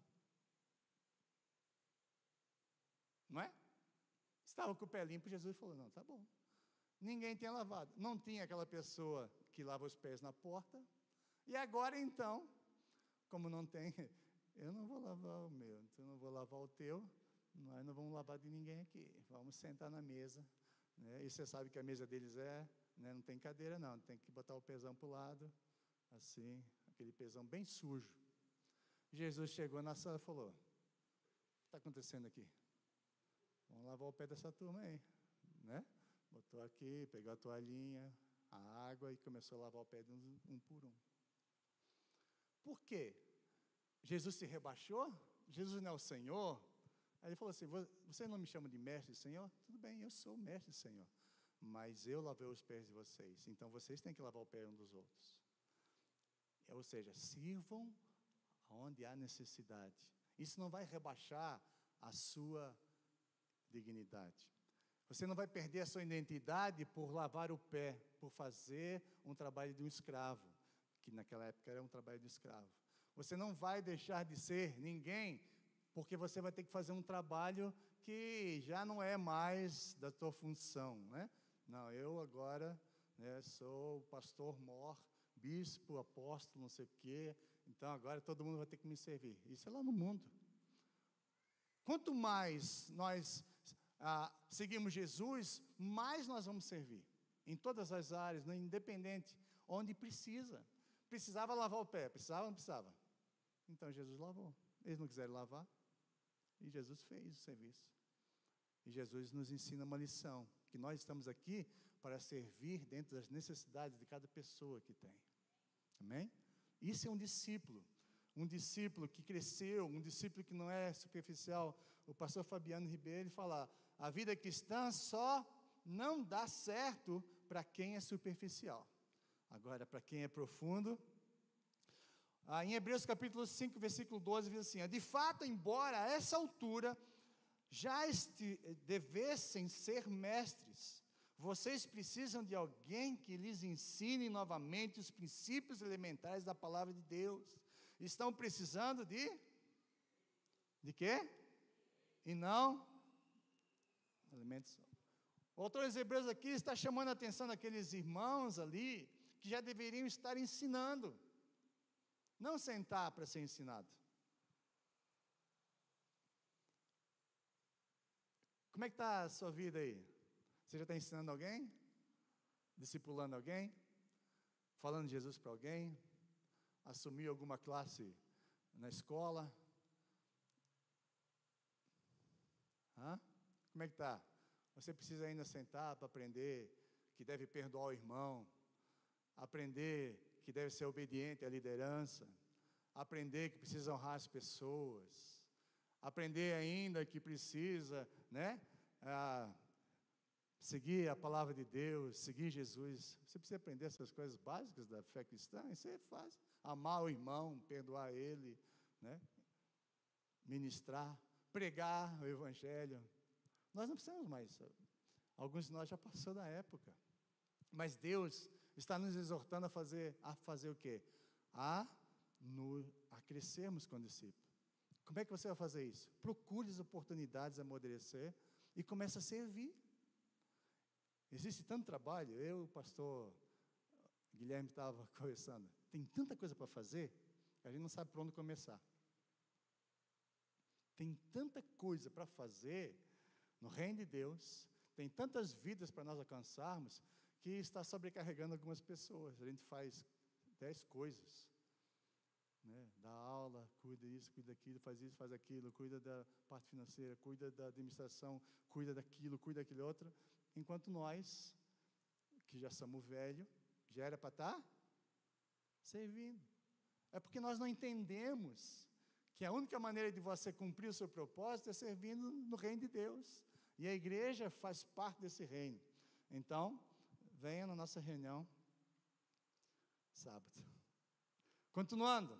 Não é? Estava com o pé limpo, Jesus falou, não, tá bom. Ninguém tinha lavado. Não tinha aquela pessoa que lava os pés na porta. E agora então, como não tem, eu não vou lavar o meu, então eu não vou lavar o teu, nós não vamos lavar de ninguém aqui. Vamos sentar na mesa. Né? E você sabe que a mesa deles né, não tem cadeira não, tem que botar o pezão para o lado, assim, aquele pezão bem sujo. Jesus chegou na sala e falou, o que está acontecendo aqui? Vamos lavar o pé dessa turma aí, né? Botou aqui, pegou a toalhinha, a água e começou a lavar o pé de um por um. Por quê? Jesus se rebaixou? Jesus não é o Senhor? Aí ele falou assim, você não me chama de mestre e Senhor? Tudo bem, eu sou o mestre e Senhor. Mas eu lavei os pés de vocês, então vocês têm que lavar o pé um dos outros. Ou seja, sirvam onde há necessidade. Isso não vai rebaixar a sua dignidade. Você não vai perder a sua identidade por lavar o pé, por fazer um trabalho de um escravo, que naquela época era um trabalho de escravo. Você não vai deixar de ser ninguém, porque você vai ter que fazer um trabalho que já não é mais da tua função, né? Não, eu agora, né, sou pastor mor, bispo, apóstolo, não sei o quê, então agora todo mundo vai ter que me servir. Isso é lá no mundo. Quanto mais nós seguimos Jesus, mais nós vamos servir. Em todas as áreas, né, independente, onde precisa. Precisava lavar o pé, precisava ou não precisava? Então Jesus lavou. Eles não quiseram lavar, e Jesus fez o serviço. E Jesus nos ensina uma lição, que nós estamos aqui para servir dentro das necessidades de cada pessoa que tem. Amém? Isso é um discípulo que cresceu, um discípulo que não é superficial. O pastor Fabiano Ribeiro, ele fala, a vida cristã só não dá certo para quem é superficial. Agora, para quem é profundo, Em Hebreus capítulo 5, versículo 12, diz assim: de fato, embora a essa altura já devessem ser mestres, vocês precisam de alguém que lhes ensine novamente os princípios elementares da palavra de Deus. Estão precisando de quê? E não alimentos. O autor dos Hebreus aqui está chamando a atenção daqueles irmãos ali, que já deveriam estar ensinando, não sentar para ser ensinado. Como é que está a sua vida aí? Você já está ensinando alguém? Discipulando alguém? Falando de Jesus para alguém? Assumiu alguma classe na escola? Como é que está? Você precisa ainda sentar para aprender que deve perdoar o irmão, aprender que deve ser obediente à liderança, aprender que precisa honrar as pessoas, aprender ainda que precisa, seguir a palavra de Deus, seguir Jesus. Você precisa aprender essas coisas básicas da fé cristã. Isso é fácil. Amar o irmão, perdoar ele, ministrar, pregar o evangelho. Nós não precisamos mais. Alguns de nós já passou da época. Mas Deus está nos exortando a fazer o quê? A crescermos como discípulos. Como é que você vai fazer isso? Procure as oportunidades de amadurecer e comece a servir. Existe tanto trabalho. Eu e o pastor Guilherme estava conversando. Tem tanta coisa para fazer, que a gente não sabe por onde começar. Tem tanta coisa para fazer no reino de Deus, tem tantas vidas para nós alcançarmos, que está sobrecarregando algumas pessoas. A gente faz 10 coisas, dá aula, cuida disso, cuida daquilo, faz isso, faz aquilo, cuida da parte financeira, cuida da administração, cuida daquilo outro, enquanto nós, que já somos velhos, já era para estar servindo. É porque nós não entendemos que a única maneira de você cumprir o seu propósito é servindo no reino de Deus. E a igreja faz parte desse reino. Então, venha na nossa reunião sábado. Continuando.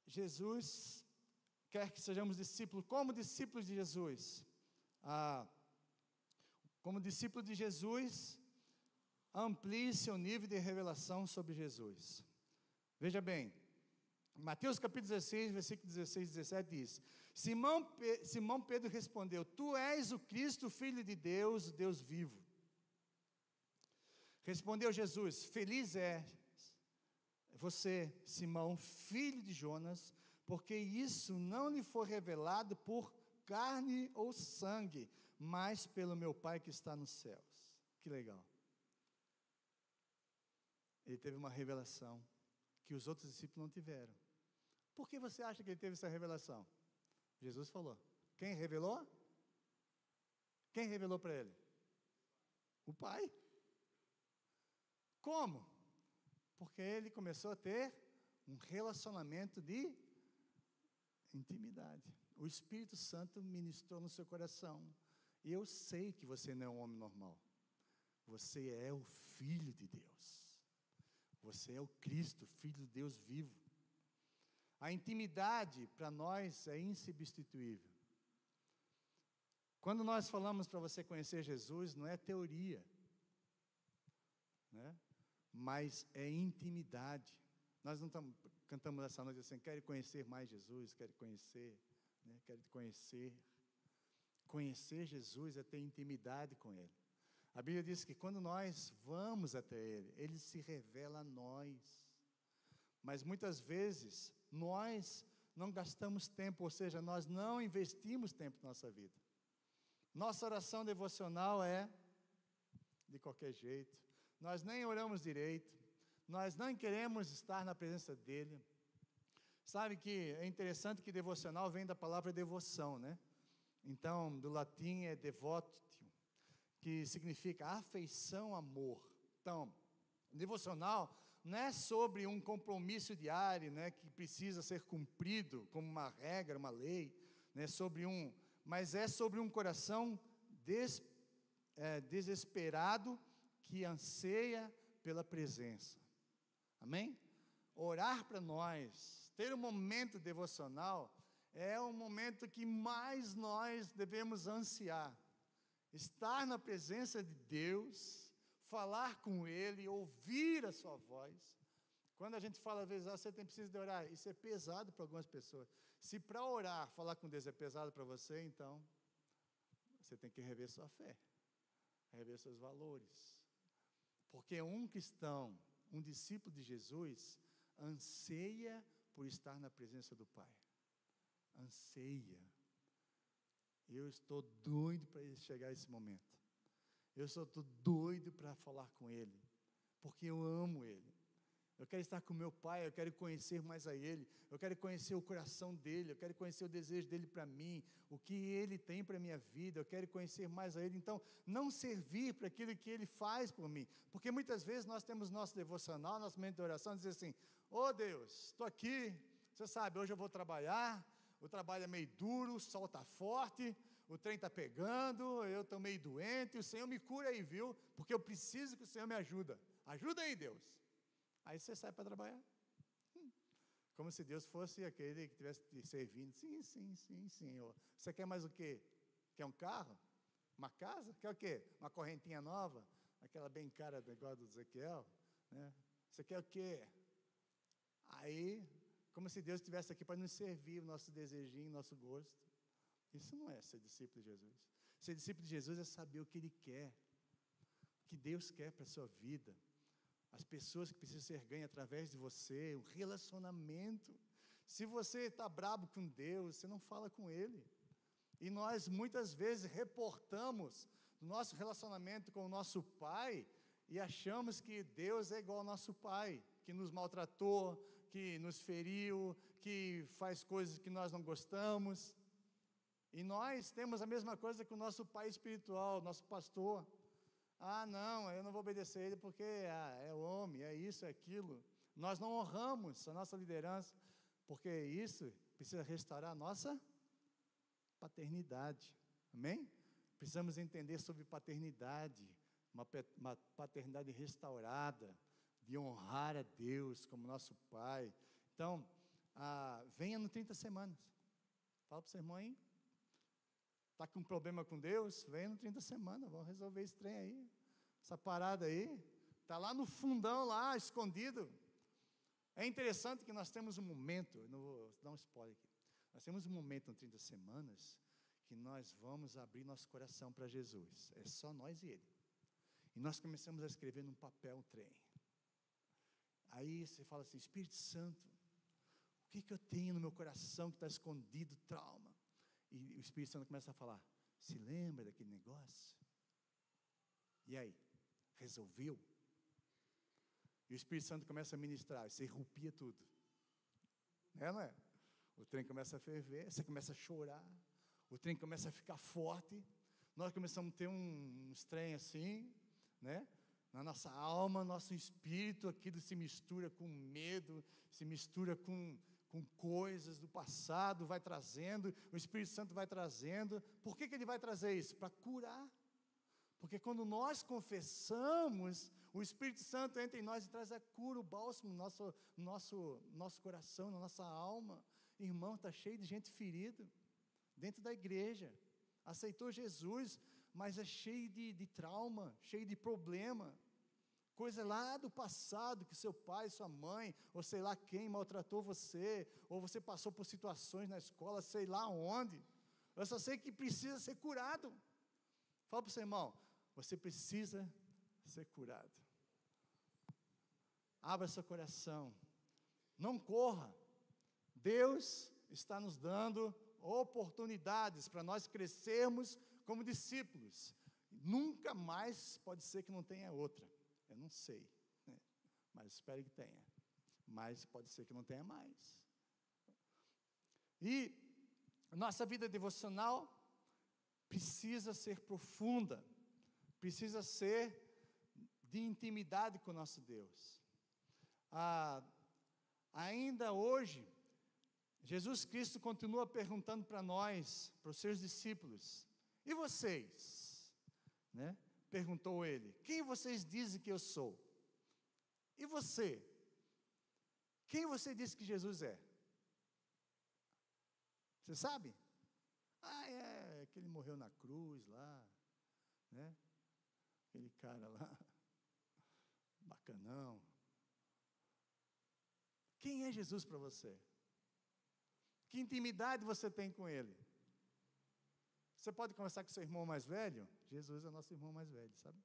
Jesus quer que sejamos discípulos. Como discípulos de Jesus? Como discípulo de Jesus, amplie seu nível de revelação sobre Jesus. Veja bem, Mateus capítulo 16, versículo 16 e 17 diz: Simão Pedro respondeu: Tu és o Cristo, filho de Deus, o Deus vivo. Respondeu Jesus: Feliz é você, Simão, filho de Jonas, porque isso não lhe foi revelado por carne ou sangue, mas pelo meu Pai que está nos céus. Que legal. Ele teve uma revelação que os outros discípulos não tiveram. Por que você acha que ele teve essa revelação? Jesus falou. Quem revelou? Quem revelou para ele? O Pai. Como? Porque ele começou a ter um relacionamento de intimidade. O Espírito Santo ministrou no seu coração. E eu sei que você não é um homem normal. Você é o Filho de Deus. Você é o Cristo, Filho de Deus vivo. A intimidade para nós é insubstituível. Quando nós falamos para você conhecer Jesus, não é teoria, mas é intimidade. Nós não cantamos essa noite assim: quero conhecer mais Jesus, quero conhecer, quero te conhecer. Conhecer Jesus é ter intimidade com Ele. A Bíblia diz que quando nós vamos até Ele, Ele se revela a nós. Mas muitas vezes, nós não gastamos tempo, ou seja, nós não investimos tempo na nossa vida. Nossa oração devocional é de qualquer jeito. Nós nem oramos direito. Nós não queremos estar na presença dEle. Sabe que é interessante que devocional vem da palavra devoção, Então, do latim é devotio, que significa afeição, amor. Então, devocional não é sobre um compromisso diário, que precisa ser cumprido como uma regra, uma lei, mas é sobre um coração desesperado que anseia pela presença. Amém? orar para nós, ter um momento devocional, é o momento que mais nós devemos ansiar. Estar na presença de Deus, falar com Ele, ouvir a sua voz. Quando a gente fala, às vezes, você precisa de orar, isso é pesado para algumas pessoas. Se para orar, falar com Deus é pesado para você, então, você tem que rever sua fé, rever seus valores. Porque um cristão, um discípulo de Jesus, anseia por estar na presença do Pai. Anseia. Eu estou doido para chegar a esse momento. Eu estou doido para falar com Ele, porque eu amo Ele. Eu quero estar com meu Pai, eu quero conhecer mais a Ele, eu quero conhecer o coração dEle, eu quero conhecer o desejo dEle para mim, o que Ele tem para a minha vida, eu quero conhecer mais a Ele. Então, não servir para aquilo que Ele faz por mim, porque muitas vezes nós temos nosso devocional, nosso momento de oração, dizer assim, Deus, estou aqui, você sabe, hoje eu vou trabalhar, o trabalho é meio duro, o sol está forte, o trem está pegando, eu estou meio doente, o Senhor me cura aí, viu? Porque eu preciso que o Senhor me ajuda aí, Deus. Aí você sai para trabalhar. Como se Deus fosse aquele que estivesse te servindo. Sim, Senhor. Você quer mais o quê? Quer um carro? Uma casa? Quer o quê? Uma correntinha nova? Aquela bem cara igual do Ezequiel? Né? Você quer o quê? Aí, como se Deus estivesse aqui para nos servir, o nosso desejinho, o nosso gosto. Isso não é ser discípulo de Jesus. Ser discípulo de Jesus é saber o que Ele quer. O que Deus quer para a sua vida. As pessoas que precisam ser ganhas através de você, o relacionamento. Se você está brabo com Deus, você não fala com Ele. E nós muitas vezes reportamos o nosso relacionamento com o nosso Pai e achamos que Deus é igual ao nosso Pai, que nos maltratou, que nos feriu, que faz coisas que nós não gostamos. E nós temos a mesma coisa que o nosso pai espiritual, nosso pastor. Não, eu não vou obedecer ele porque é homem, é isso, é aquilo. Nós não honramos a nossa liderança, porque isso precisa restaurar a nossa paternidade. Amém? Precisamos entender sobre paternidade, uma paternidade restaurada, de honrar a Deus como nosso Pai. Então, venha no 30 semanas. Fala para o seu irmão aí. Está com um problema com Deus? Venha no 30 semanas, vamos resolver esse trem aí. Essa parada aí. Está lá no fundão, lá, escondido. É interessante que nós temos um momento, eu não vou dar um spoiler aqui. Nós temos um momento no 30 semanas que nós vamos abrir nosso coração para Jesus. É só nós e Ele. E nós começamos a escrever num papel um trem. Aí você fala assim, Espírito Santo, o que eu tenho no meu coração que está escondido, trauma? E o Espírito Santo começa a falar, se lembra daquele negócio? E aí, resolveu? E o Espírito Santo começa a ministrar, você rupia tudo. Não é? O trem começa a ferver, você começa a chorar, o trem começa a ficar forte, nós começamos a ter uns trem assim, né? Na nossa alma, nosso espírito, aquilo se mistura com medo, se mistura com coisas do passado, vai trazendo, o Espírito Santo vai trazendo. Por que ele vai trazer isso? Para curar. Porque quando nós confessamos, o Espírito Santo entra em nós e traz a cura, o bálsamo no nosso coração, na nossa alma. Irmão, está cheio de gente ferida dentro da igreja. Aceitou Jesus, mas é cheio de trauma, cheio de problema. Coisa lá do passado, que seu pai, sua mãe, ou sei lá quem maltratou você, ou você passou por situações na escola, sei lá onde. Eu só sei que precisa ser curado. Fala para o seu irmão, você precisa ser curado. Abra seu coração. Não corra. Deus está nos dando oportunidades para nós crescermos como discípulos. Nunca mais pode ser que não tenha outra. Eu não sei, né? Mas espero que tenha. Mas pode ser que não tenha mais. E nossa vida devocional precisa ser profunda, precisa ser de intimidade com o nosso Deus. Ainda hoje, Jesus Cristo continua perguntando para nós, para os seus discípulos, e vocês? Né? Perguntou ele, quem vocês dizem que eu sou? E você? Quem você disse que Jesus é? Você sabe? É que ele morreu na cruz lá, né? Aquele cara lá, bacanão. Quem é Jesus para você? Que intimidade você tem com Ele? Você pode conversar com seu irmão mais velho? Jesus é o nosso irmão mais velho, sabe?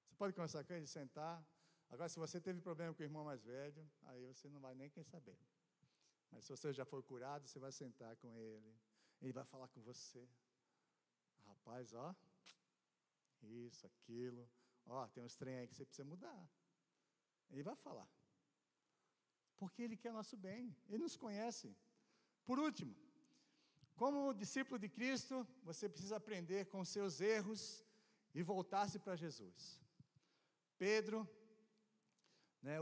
Você pode conversar com ele, sentar. Agora, se você teve problema com o irmão mais velho, aí você não vai nem querer saber. Mas se você já foi curado, você vai sentar com ele. Ele vai falar com você. Rapaz, ó, isso, aquilo. Ó, tem uns trem aí que você precisa mudar. Ele vai falar. Porque Ele quer nosso bem. Ele nos conhece. Por último, como discípulo de Cristo, você precisa aprender com seus erros e voltar-se para Jesus. Pedro,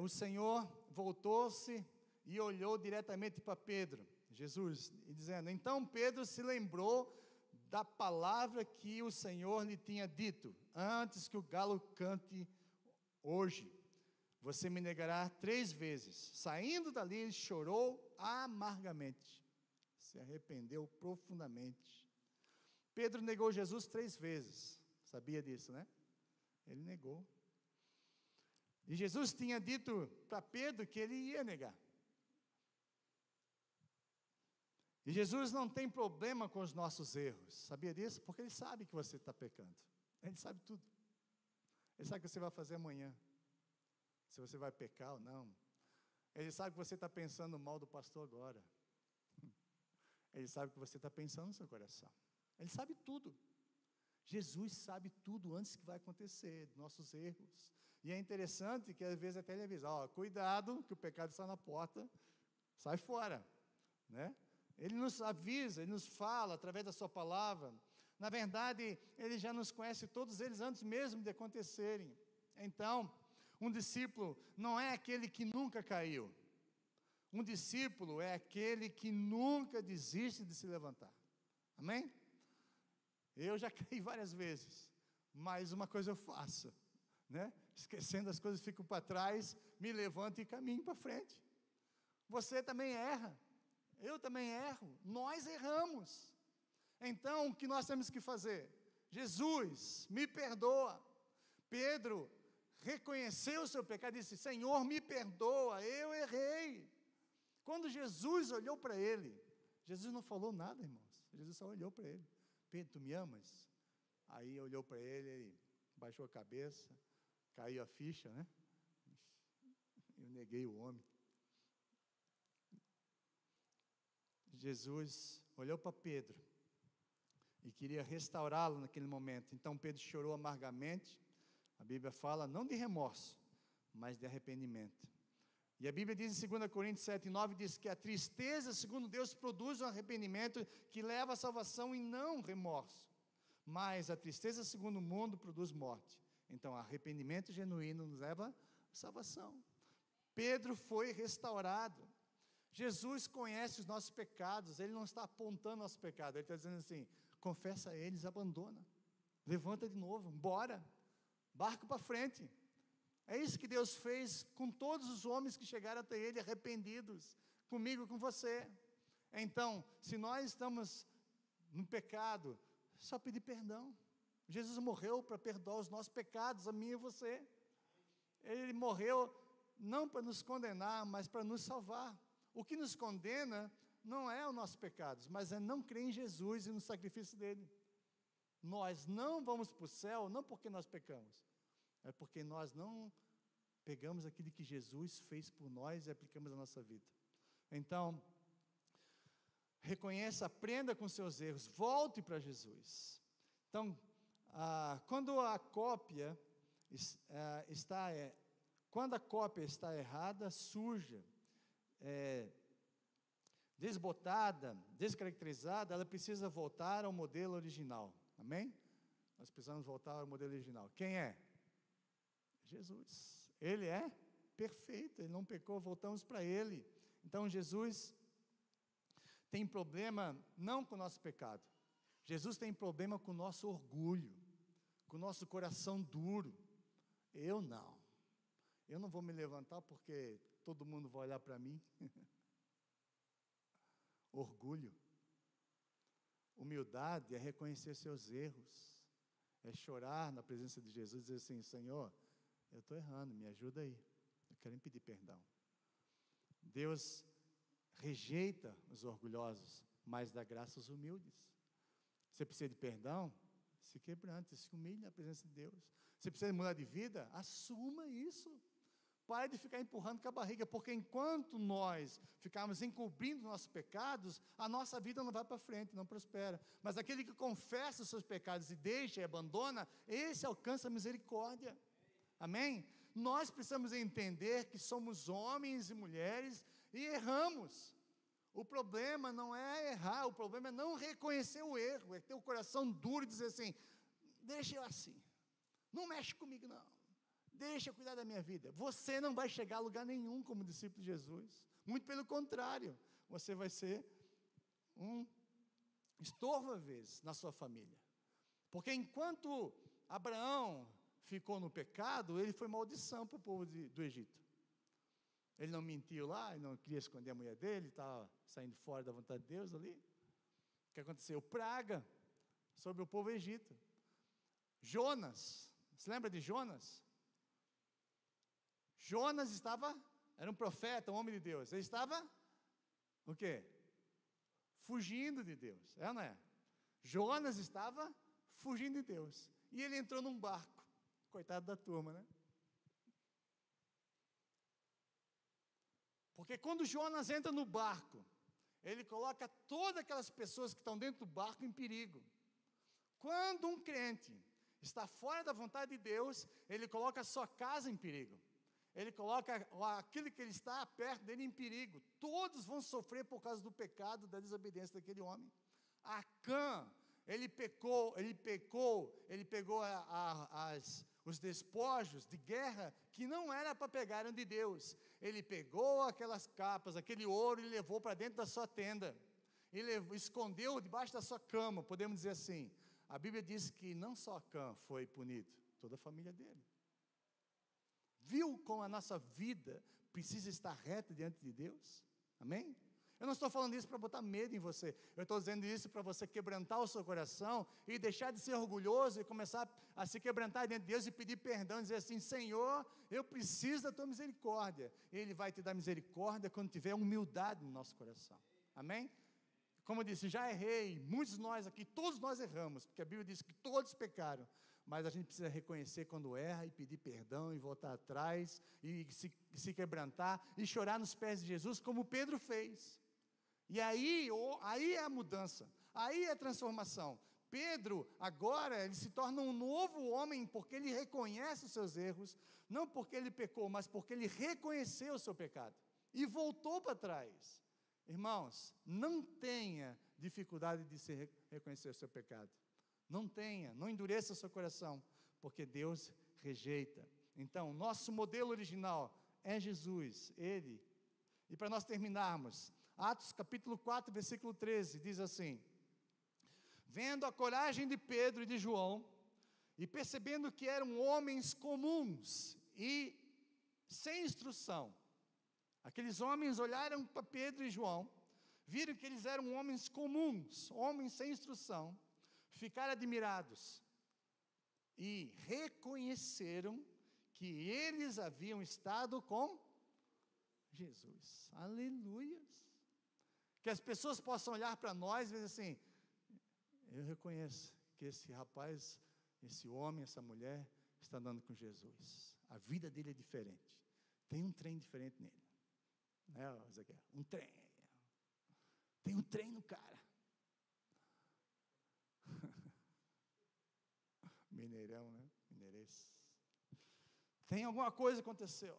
o Senhor voltou-se e olhou diretamente para Pedro, Jesus, e dizendo, então Pedro se lembrou da palavra que o Senhor lhe tinha dito, antes que o galo cante hoje, você me negará 3 vezes. Saindo dali, ele chorou amargamente, se arrependeu profundamente. Pedro negou Jesus 3 vezes, sabia disso, né? Ele negou. E Jesus tinha dito para Pedro que ele ia negar. E Jesus não tem problema com os nossos erros, sabia disso? Porque Ele sabe que você está pecando, Ele sabe tudo, Ele sabe o que você vai fazer amanhã, se você vai pecar ou não, Ele sabe que você está pensando mal do pastor agora, Ele sabe que você está pensando no seu coração, Ele sabe tudo, Jesus sabe tudo antes que vai acontecer, nossos erros, e é interessante que às vezes até Ele avisa, cuidado que o pecado está na porta, sai fora, né? Ele nos avisa, Ele nos fala através da sua palavra. Na verdade, Ele já nos conhece todos eles antes mesmo de acontecerem. Então, um discípulo não é aquele que nunca caiu. Um discípulo é aquele que nunca desiste de se levantar. Amém? Eu já caí várias vezes, mas uma coisa eu faço, né? Esquecendo as coisas que ficam para trás, me levanto e caminho para frente. Você também erra. Eu também erro, nós erramos. Então, o que nós temos que fazer? Jesus, me perdoa. Pedro reconheceu o seu pecado e disse, Senhor, me perdoa, eu errei. Quando Jesus olhou para ele, Jesus não falou nada, irmãos. Jesus só olhou para ele. Pedro, tu me amas? Aí olhou para ele, ele baixou a cabeça, caiu a ficha, né? Eu neguei o homem. Jesus olhou para Pedro e queria restaurá-lo naquele momento. Então Pedro chorou amargamente. A Bíblia fala não de remorso, mas de arrependimento. E a Bíblia diz em 2 Coríntios 7:9, diz que a tristeza, segundo Deus, produz um arrependimento que leva à salvação e não remorso. Mas a tristeza, segundo o mundo, produz morte. Então, arrependimento genuíno nos leva à salvação. Pedro foi restaurado. Jesus conhece os nossos pecados, Ele não está apontando nossos pecados, Ele está dizendo assim, confessa eles, abandona, levanta de novo, bora, barco para frente. É isso que Deus fez com todos os homens que chegaram até Ele arrependidos, comigo, com você. Então, se nós estamos no pecado, só pedir perdão. Jesus morreu para perdoar os nossos pecados, a mim e você. Ele morreu não para nos condenar, mas para nos salvar. O que nos condena não é os nossos pecados, mas é não crer em Jesus e no sacrifício dele. Nós não vamos para o céu, não porque nós pecamos, é porque nós não pegamos aquilo que Jesus fez por nós e aplicamos na nossa vida. Então, reconheça, aprenda com seus erros, volte para Jesus. Então, quando a cópia está errada, suja, desbotada, descaracterizada, ela precisa voltar ao modelo original, amém? Nós precisamos voltar ao modelo original. Quem é? Jesus. Ele é perfeito, Ele não pecou, voltamos para Ele. Então Jesus tem problema não com o nosso pecado, Jesus tem problema com o nosso orgulho, com o nosso coração duro. Eu não, Eu não vou me levantar porque todo mundo vai olhar para mim. Orgulho. Humildade é reconhecer seus erros, é chorar na presença de Jesus e dizer assim: Senhor, eu estou errando, me ajuda aí, eu quero pedir perdão. Deus rejeita os orgulhosos, mas dá graça aos humildes. Você precisa de perdão? Se quebrante, se humilhe na presença de Deus. Você precisa mudar de vida? Assuma isso. Pare de ficar empurrando com a barriga, porque enquanto nós ficarmos encobrindo nossos pecados, a nossa vida não vai para frente, não prospera. Mas aquele que confessa os seus pecados e deixa e abandona, esse alcança a misericórdia. Amém? Nós precisamos entender que somos homens e mulheres e erramos. O problema não é errar, o problema é não reconhecer o erro, é ter o coração duro e dizer assim: deixa eu assim, não mexe comigo não. Deixa eu cuidar da minha vida. Você não vai chegar a lugar nenhum como discípulo de Jesus. Muito pelo contrário, você vai ser um estorvo às vezes na sua família. Porque enquanto Abraão ficou no pecado, ele foi maldição para o povo do Egito. Ele não mentiu lá, ele não queria esconder a mulher dele, estava saindo fora da vontade de Deus ali. O que aconteceu? Praga sobre o povo egito. Jonas, se lembra de Jonas? Jonas era um profeta, um homem de Deus. Ele estava, o quê? Fugindo de Deus, é ou não é? Jonas estava fugindo de Deus. E ele entrou num barco. Coitado da turma, né? Porque quando Jonas entra no barco, ele coloca todas aquelas pessoas que estão dentro do barco em perigo. Quando um crente está fora da vontade de Deus, ele coloca a sua casa em perigo. Ele coloca aquilo que ele está perto dele em perigo. Todos vão sofrer por causa do pecado, da desobediência daquele homem. Acã, ele pegou os despojos de guerra que não era para pegarem de Deus. Ele pegou aquelas capas, aquele ouro e levou para dentro da sua tenda. Ele escondeu debaixo da sua cama, podemos dizer assim. A Bíblia diz que não só Acã foi punido, toda a família dele. Viu como a nossa vida precisa estar reta diante de Deus? Amém? Eu não estou falando isso para botar medo em você. Eu estou dizendo isso para você quebrantar o seu coração e deixar de ser orgulhoso e começar a se quebrantar diante de Deus e pedir perdão, e dizer assim: Senhor, eu preciso da tua misericórdia. Ele vai te dar misericórdia quando tiver humildade no nosso coração. Amém? Como eu disse, já errei, muitos de nós aqui, todos nós erramos, porque a Bíblia diz que todos pecaram, mas a gente precisa reconhecer quando erra e pedir perdão e voltar atrás e se quebrantar e chorar nos pés de Jesus, como Pedro fez. E aí é a mudança, aí é a transformação. Pedro, agora, ele se torna um novo homem, porque ele reconhece os seus erros, não porque ele pecou, mas porque ele reconheceu o seu pecado e voltou para trás. Irmãos, não tenha dificuldade de reconhecer o seu pecado. Não tenha, não endureça o seu coração, porque Deus rejeita. Então, nosso modelo original é Jesus, Ele. E para nós terminarmos, Atos capítulo 4, versículo 13, diz assim: vendo a coragem de Pedro e de João, e percebendo que eram homens comuns e sem instrução, aqueles homens olharam para Pedro e João, viram que eles eram homens comuns, homens sem instrução, ficaram admirados e reconheceram que eles haviam estado com Jesus. Aleluia! Que as pessoas possam olhar para nós e dizer assim: eu reconheço que esse rapaz, esse homem, essa mulher está andando com Jesus. A vida dele é diferente. Tem um trem diferente nele. Né, Ezequiel? Um trem. Tem um trem no cara. Mineirão, né? Mineirês. Tem alguma coisa que aconteceu.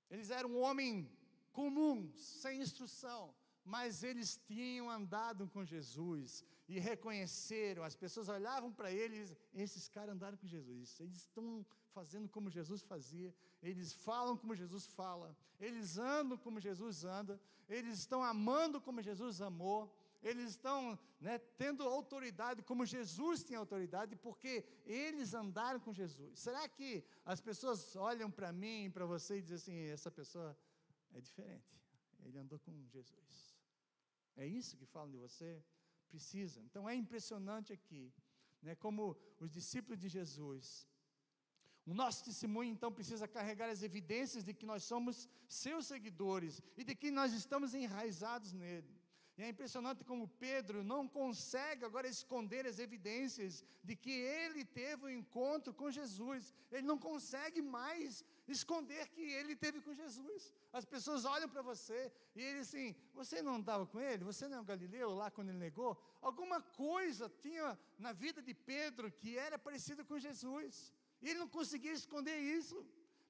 Eles eram um homem comum, sem instrução, mas eles tinham andado com Jesus e reconheceram, as pessoas olhavam para eles: esses caras andaram com Jesus, eles estão fazendo como Jesus fazia, eles falam como Jesus fala, eles andam como Jesus anda, eles estão amando como Jesus amou, eles estão, né, tendo autoridade como Jesus tinha autoridade, porque eles andaram com Jesus. Será que as pessoas olham para mim, para você e dizem assim, essa pessoa é diferente, ele andou com Jesus? É isso que falam de você? Precisa. Então é impressionante aqui, né, como os discípulos de Jesus, o nosso testemunho então precisa carregar as evidências de que nós somos seus seguidores e de que nós estamos enraizados nele. E é impressionante como Pedro não consegue agora esconder as evidências de que ele teve um encontro com Jesus. Ele não consegue mais esconder que ele teve com Jesus. As pessoas olham para você e ele assim, você não andava com ele? Você não é o Galileu lá quando ele negou? Alguma coisa tinha na vida de Pedro que era parecida com Jesus. E ele não conseguia esconder isso.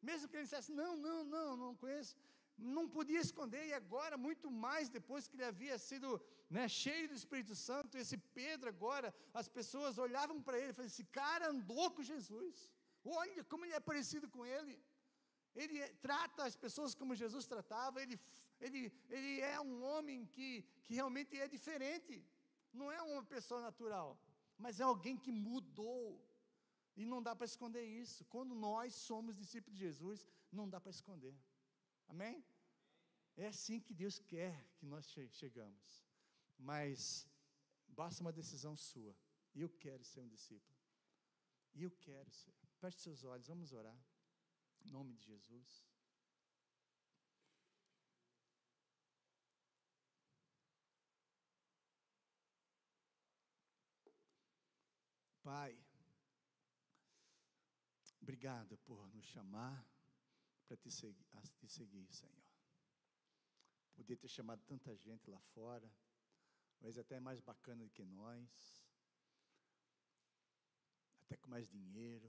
Mesmo que ele dissesse, não conheço. Não podia esconder, e agora, muito mais depois que ele havia sido, né, cheio do Espírito Santo, esse Pedro agora, as pessoas olhavam para ele e falavam, esse cara andou com Jesus, olha como ele é parecido com ele trata as pessoas como Jesus tratava, ele é um homem que realmente é diferente, não é uma pessoa natural, mas é alguém que mudou, e não dá para esconder isso. Quando nós somos discípulos de Jesus, não dá para esconder. Amém? É assim que Deus quer que nós chegamos. Mas basta uma decisão sua. Eu quero ser um discípulo. Eu quero ser. Feche seus olhos, vamos orar. Em nome de Jesus. Pai, obrigado por nos chamar para te seguir, Senhor. Poder ter chamado tanta gente lá fora, mas até mais bacana do que nós, até com mais dinheiro,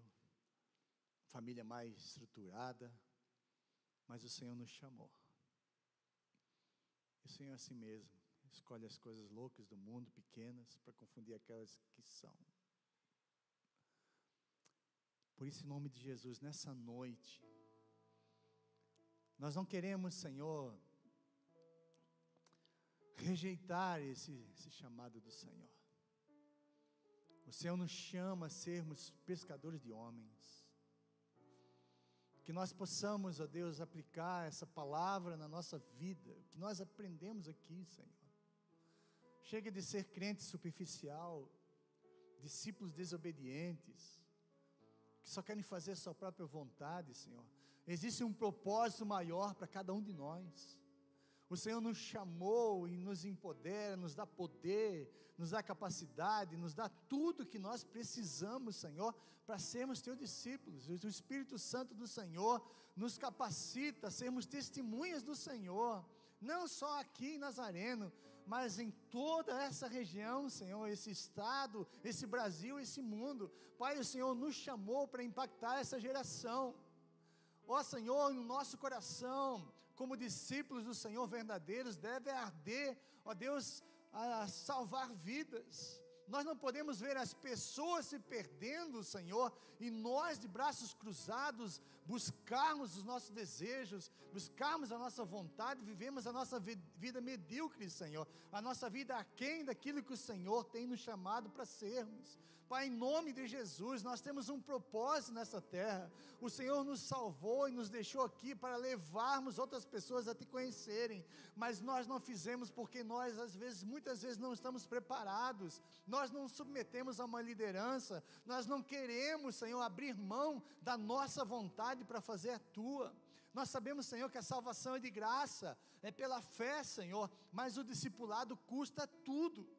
família mais estruturada, mas o Senhor nos chamou. E o Senhor é assim mesmo, escolhe as coisas loucas do mundo, pequenas, para confundir aquelas que são. Por isso, em nome de Jesus, nessa noite, nós não queremos, Senhor, rejeitar esse chamado do Senhor. O Senhor nos chama a sermos pescadores de homens. Que nós possamos, ó Deus, aplicar essa palavra na nossa vida, que nós aprendemos aqui, Senhor. Chega de ser crente superficial, discípulos desobedientes, que só querem fazer a sua própria vontade, Senhor. Existe um propósito maior para cada um de nós. O Senhor nos chamou e nos empodera, nos dá poder, nos dá capacidade, nos dá tudo que nós precisamos, Senhor, para sermos teus discípulos. O Espírito Santo do Senhor nos capacita a sermos testemunhas do Senhor, não só aqui em Nazareno, mas em toda essa região, Senhor, esse estado, esse Brasil, esse mundo. Pai, o Senhor nos chamou para impactar essa geração. Ó Senhor, no nosso coração, como discípulos do Senhor verdadeiros, deve arder, ó Deus, a salvar vidas. Nós não podemos ver as pessoas se perdendo, Senhor, e nós de braços cruzados buscarmos os nossos desejos, buscarmos a nossa vontade, vivemos a nossa vida medíocre, Senhor, a nossa vida aquém daquilo que o Senhor tem nos chamado para sermos. Pai, em nome de Jesus, nós temos um propósito nessa terra. O Senhor nos salvou e nos deixou aqui para levarmos outras pessoas a te conhecerem, mas nós não fizemos porque nós, muitas vezes não estamos preparados. Nós não submetemos a uma liderança, nós não queremos, Senhor, abrir mão da nossa vontade para fazer a tua. Nós sabemos, Senhor, que a salvação é de graça, é pela fé, Senhor, mas o discipulado custa tudo.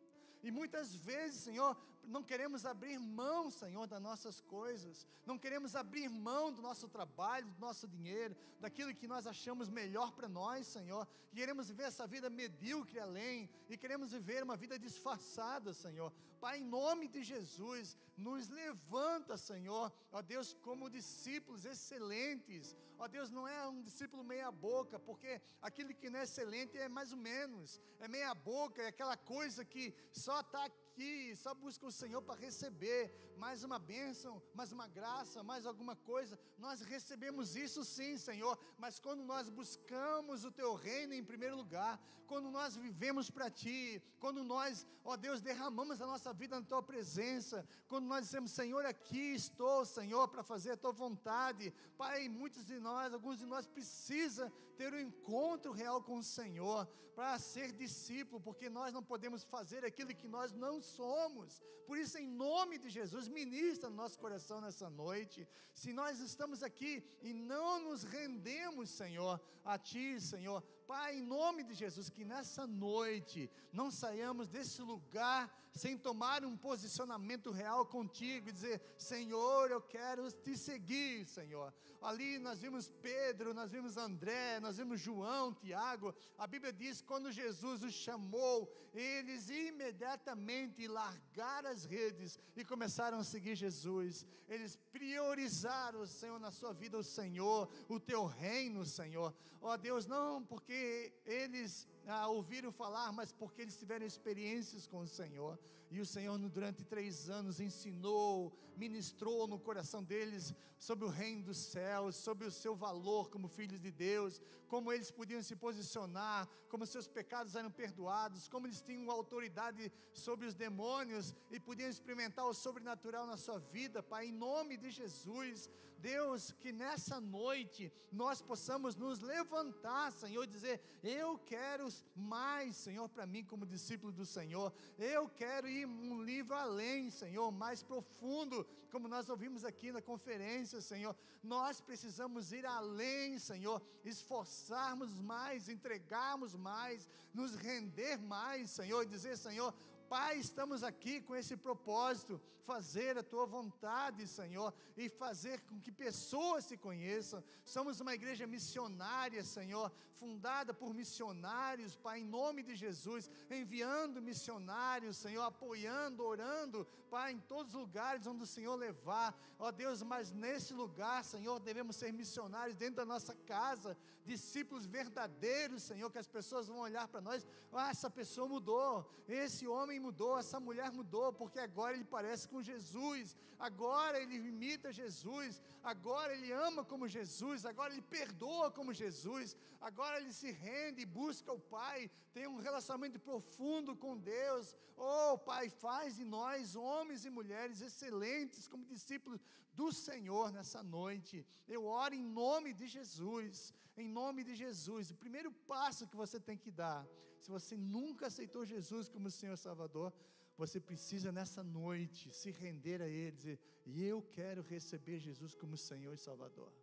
E muitas vezes, Senhor, não queremos abrir mão, Senhor, das nossas coisas, não queremos abrir mão do nosso trabalho, do nosso dinheiro, daquilo que nós achamos melhor para nós, Senhor. Queremos viver essa vida medíocre além, e queremos viver uma vida disfarçada, Senhor. Pai, em nome de Jesus, nos levanta, Senhor, ó Deus, como discípulos excelentes. Ó Deus, não é um discípulo meia boca, porque aquilo que não é excelente é mais ou menos, é meia boca, é aquela coisa que só está aqui, só buscam o Senhor para receber mais uma bênção, mais uma graça, mais alguma coisa. Nós recebemos isso sim, Senhor, mas quando nós buscamos o Teu reino em primeiro lugar, quando nós vivemos para Ti, quando nós, ó Deus, derramamos a nossa vida na Tua presença, quando nós dizemos, Senhor, aqui estou, Senhor, para fazer a Tua vontade. Pai, muitos de nós, alguns de nós precisa ter um encontro real com o Senhor, para ser discípulo, porque nós não podemos fazer aquilo que nós não somos. Por isso, em nome de Jesus, ministra no nosso coração nessa noite. Se nós estamos aqui e não nos rendemos, Senhor, a Ti, Senhor, Pai, em nome de Jesus, que nessa noite não saiamos desse lugar sem tomar um posicionamento real contigo e dizer, Senhor, eu quero Te seguir, Senhor. Ali nós vimos Pedro, nós vimos André, nós vimos João, Tiago. A Bíblia diz, quando Jesus os chamou, eles imediatamente largaram as redes e começaram a seguir Jesus. Eles priorizaram, Senhor, na sua vida o Senhor, o Teu reino, Senhor. Ó Deus, não porque eles ouviram falar, mas porque eles tiveram experiências com o Senhor, e o Senhor durante 3 anos ensinou, ministrou no coração deles, sobre o reino dos céus, sobre o seu valor como filhos de Deus, como eles podiam se posicionar, como seus pecados eram perdoados, como eles tinham autoridade sobre os demônios, e podiam experimentar o sobrenatural na sua vida. Pai, em nome de Jesus, Deus, que nessa noite, nós possamos nos levantar, Senhor, e dizer, eu quero mais, Senhor, para mim como discípulo do Senhor, eu quero ir um nível além, Senhor, mais profundo, como nós ouvimos aqui na conferência, Senhor, nós precisamos ir além, Senhor, esforçarmos mais, entregarmos mais, nos render mais, Senhor, e dizer, Senhor, Pai, estamos aqui com esse propósito, fazer a Tua vontade, Senhor, e fazer com que pessoas se conheçam. Somos uma igreja missionária, Senhor, fundada por missionários, Pai, em nome de Jesus, enviando missionários, Senhor, apoiando, orando, Pai, em todos os lugares onde o Senhor levar, ó Deus, mas nesse lugar, Senhor, devemos ser missionários dentro da nossa casa, discípulos verdadeiros, Senhor, que as pessoas vão olhar para nós, essa pessoa mudou, esse homem mudou, essa mulher mudou, porque agora ele parece com Jesus, agora ele imita Jesus, agora ele ama como Jesus, agora ele perdoa como Jesus, agora ele se rende e busca o Pai, tem um relacionamento profundo com Deus. Oh Pai, faz de nós homens e mulheres excelentes como discípulos do Senhor nessa noite. Eu oro em nome de Jesus, em nome de Jesus. O primeiro passo que você tem que dar, se você nunca aceitou Jesus como Senhor e Salvador, você precisa nessa noite se render a Ele, dizer, e eu quero receber Jesus como Senhor e Salvador,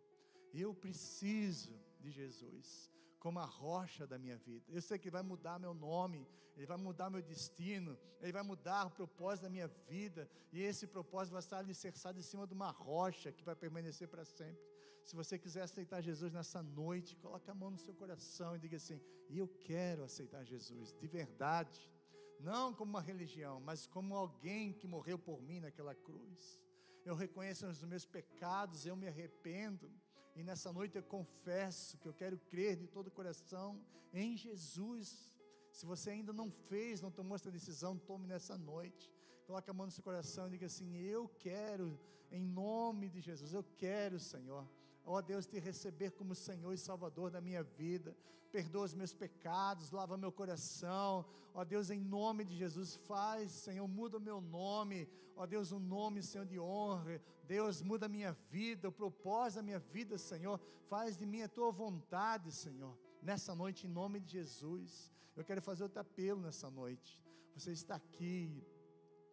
eu preciso de Jesus como a rocha da minha vida. Eu sei que Ele vai mudar meu nome, Ele vai mudar meu destino, Ele vai mudar o propósito da minha vida, e esse propósito vai estar alicerçado em cima de uma rocha, que vai permanecer para sempre. Se você quiser aceitar Jesus nessa noite, coloque a mão no seu coração e diga assim, eu quero aceitar Jesus, de verdade, não como uma religião, mas como alguém que morreu por mim naquela cruz. Eu reconheço os meus pecados, eu me arrependo, e nessa noite eu confesso que eu quero crer de todo o coração em Jesus. Se você ainda não fez, não tomou essa decisão, tome nessa noite, coloque a mão no seu coração e diga assim, eu quero, em nome de Jesus, eu quero, Senhor, ó Deus, Te receber como Senhor e Salvador da minha vida, perdoa os meus pecados, lava meu coração, ó Deus, em nome de Jesus, faz, Senhor, muda o meu nome, ó Deus, um nome, Senhor, de honra, Deus, muda a minha vida, o propósito da minha vida, Senhor, faz de mim a Tua vontade, Senhor, nessa noite, em nome de Jesus. Eu quero fazer outro apelo nessa noite. Você está aqui,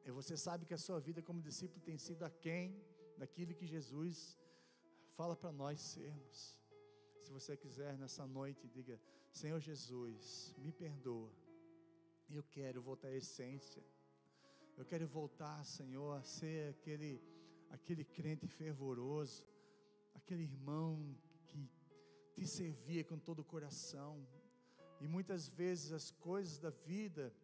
e você sabe que a sua vida como discípulo tem sido aquém daquilo que Jesus fala para nós sermos. Se você quiser nessa noite, diga, Senhor Jesus, me perdoa, eu quero voltar à essência, eu quero voltar, Senhor, a ser aquele crente fervoroso, aquele irmão que Te servia com todo o coração, e muitas vezes as coisas da vida,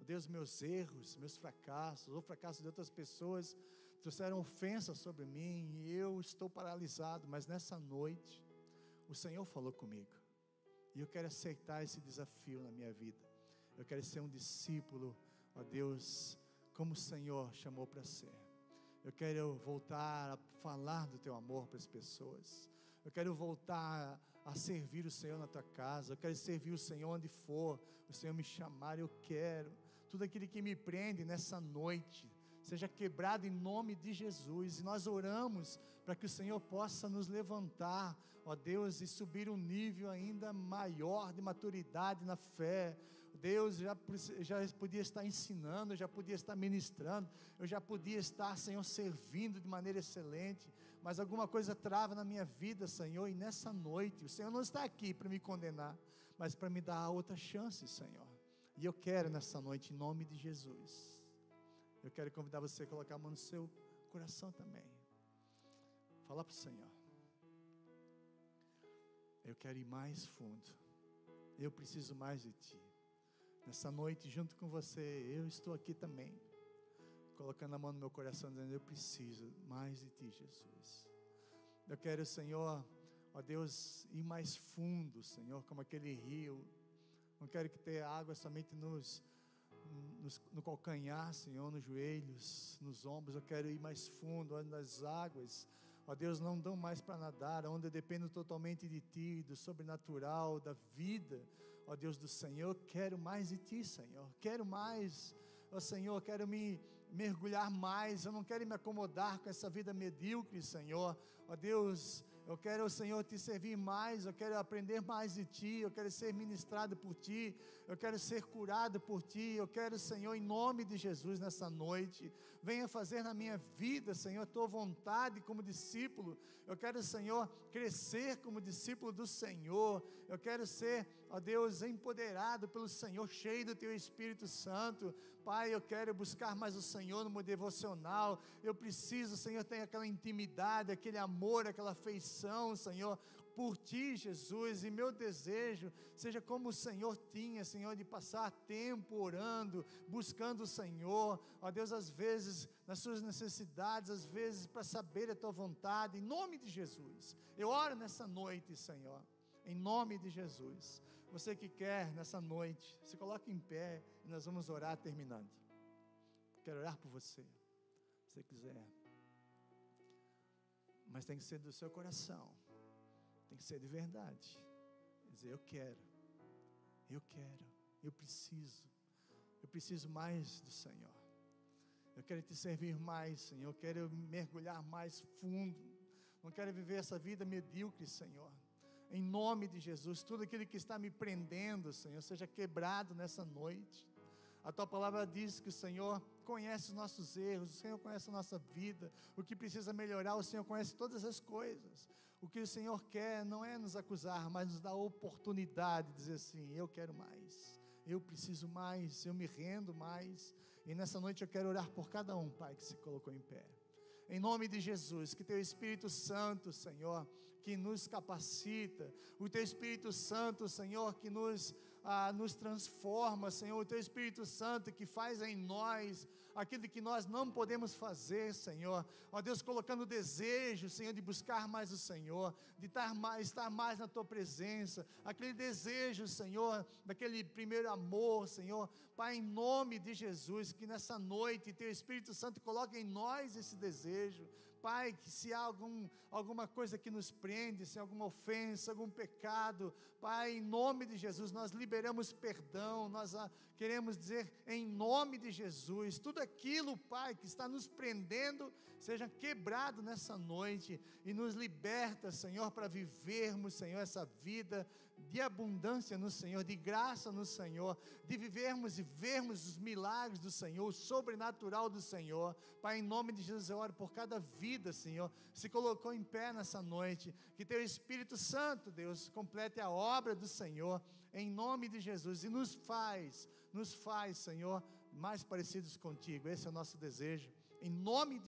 Deus, meus erros, meus fracassos, ou fracassos de outras pessoas, trouxeram ofensa sobre mim, e eu estou paralisado, mas nessa noite, o Senhor falou comigo, e eu quero aceitar esse desafio na minha vida, eu quero ser um discípulo, ó Deus, como o Senhor chamou para ser. Eu quero voltar a falar do Teu amor para as pessoas. Eu quero voltar a servir o Senhor na Tua casa. Eu quero servir o Senhor onde for o Senhor me chamar. Eu quero. Tudo aquilo que me prende nessa noite seja quebrado em nome de Jesus. E nós oramos para que o Senhor possa nos levantar, ó Deus, e subir um nível ainda maior de maturidade na fé. Deus, já podia estar ensinando, eu já podia estar ministrando, eu já podia estar, Senhor, servindo de maneira excelente, mas alguma coisa trava na minha vida, Senhor, e nessa noite, o Senhor não está aqui para me condenar, mas para me dar outra chance, Senhor. E eu quero nessa noite, em nome de Jesus, eu quero convidar você a colocar a mão no seu coração também. Fala para o Senhor: eu quero ir mais fundo, eu preciso mais de Ti. Nessa noite, junto com você, eu estou aqui também, colocando a mão no meu coração, dizendo: eu preciso mais de Ti, Jesus. Eu quero, Senhor, ó Deus, ir mais fundo, Senhor, como aquele rio. Não quero que tenha água somente no calcanhar, Senhor, nos joelhos, nos ombros. Eu quero ir mais fundo, onde as águas, ó Deus, não dão mais para nadar, onde eu dependo totalmente de Ti, do sobrenatural, da vida, ó Deus do Senhor. Eu quero mais de Ti, Senhor, quero mais, ó Senhor, quero me mergulhar mais, eu não quero me acomodar com essa vida medíocre, Senhor, ó Deus. Eu quero, Senhor, Te servir mais, eu quero aprender mais de Ti, eu quero ser ministrado por Ti, eu quero ser curado por Ti, eu quero, Senhor, em nome de Jesus, nessa noite, venha fazer na minha vida, Senhor, a Tua vontade como discípulo. Eu quero, Senhor, crescer como discípulo do Senhor. Eu quero ser, ó Deus, empoderado pelo Senhor, cheio do Teu Espírito Santo. Pai, eu quero buscar mais o Senhor no meu devocional. Eu preciso, Senhor, ter aquela intimidade, aquele amor, aquela afeição, Senhor, por Ti, Jesus. E meu desejo seja como o Senhor tinha, Senhor, de passar tempo orando, buscando o Senhor, ó Deus, às vezes nas suas necessidades, às vezes para saber a Tua vontade, em nome de Jesus. Eu oro nessa noite, Senhor, em nome de Jesus. Você que quer nessa noite, se coloque em pé e nós vamos orar terminando. Quero orar por você, se você quiser, mas tem que ser do seu coração, tem que ser de verdade, dizer: eu quero, eu preciso mais do Senhor, eu quero Te servir mais, Senhor, eu quero mergulhar mais fundo, não quero viver essa vida medíocre, Senhor. Em nome de Jesus, tudo aquilo que está me prendendo, Senhor, seja quebrado nessa noite. A Tua palavra diz que o Senhor conhece os nossos erros, o Senhor conhece a nossa vida, o que precisa melhorar, o Senhor conhece todas as coisas. O que o Senhor quer não é nos acusar, mas nos dar a oportunidade de dizer assim: eu quero mais, eu preciso mais, eu me rendo mais. E nessa noite eu quero orar por cada um, Pai, que se colocou em pé. Em nome de Jesus, que Teu Espírito Santo, Senhor, que nos capacita, o Teu Espírito Santo, Senhor, que nos transforma, Senhor, o Teu Espírito Santo que faz em nós aquilo que nós não podemos fazer, Senhor, ó Deus, colocando desejo, Senhor, de buscar mais o Senhor, de estar mais na Tua presença, aquele desejo, Senhor, daquele primeiro amor, Senhor, Pai, em nome de Jesus, que nessa noite Teu Espírito Santo coloque em nós esse desejo, Pai, que se há alguma coisa que nos prende, se há alguma ofensa, algum pecado, Pai, em nome de Jesus, nós liberamos perdão, nós queremos dizer em nome de Jesus, tudo aquilo, Pai, que está nos prendendo, seja quebrado nessa noite, e nos liberta, Senhor, para vivermos, Senhor, essa vida de abundância no Senhor, de graça no Senhor, de vivermos e vermos os milagres do Senhor, o sobrenatural do Senhor. Pai, em nome de Jesus, eu oro por cada vida, Senhor, se colocou em pé nessa noite, que Teu Espírito Santo, Deus, complete a obra do Senhor, em nome de Jesus, e nos faz, Senhor, mais parecidos contigo. Esse é o nosso desejo, em nome de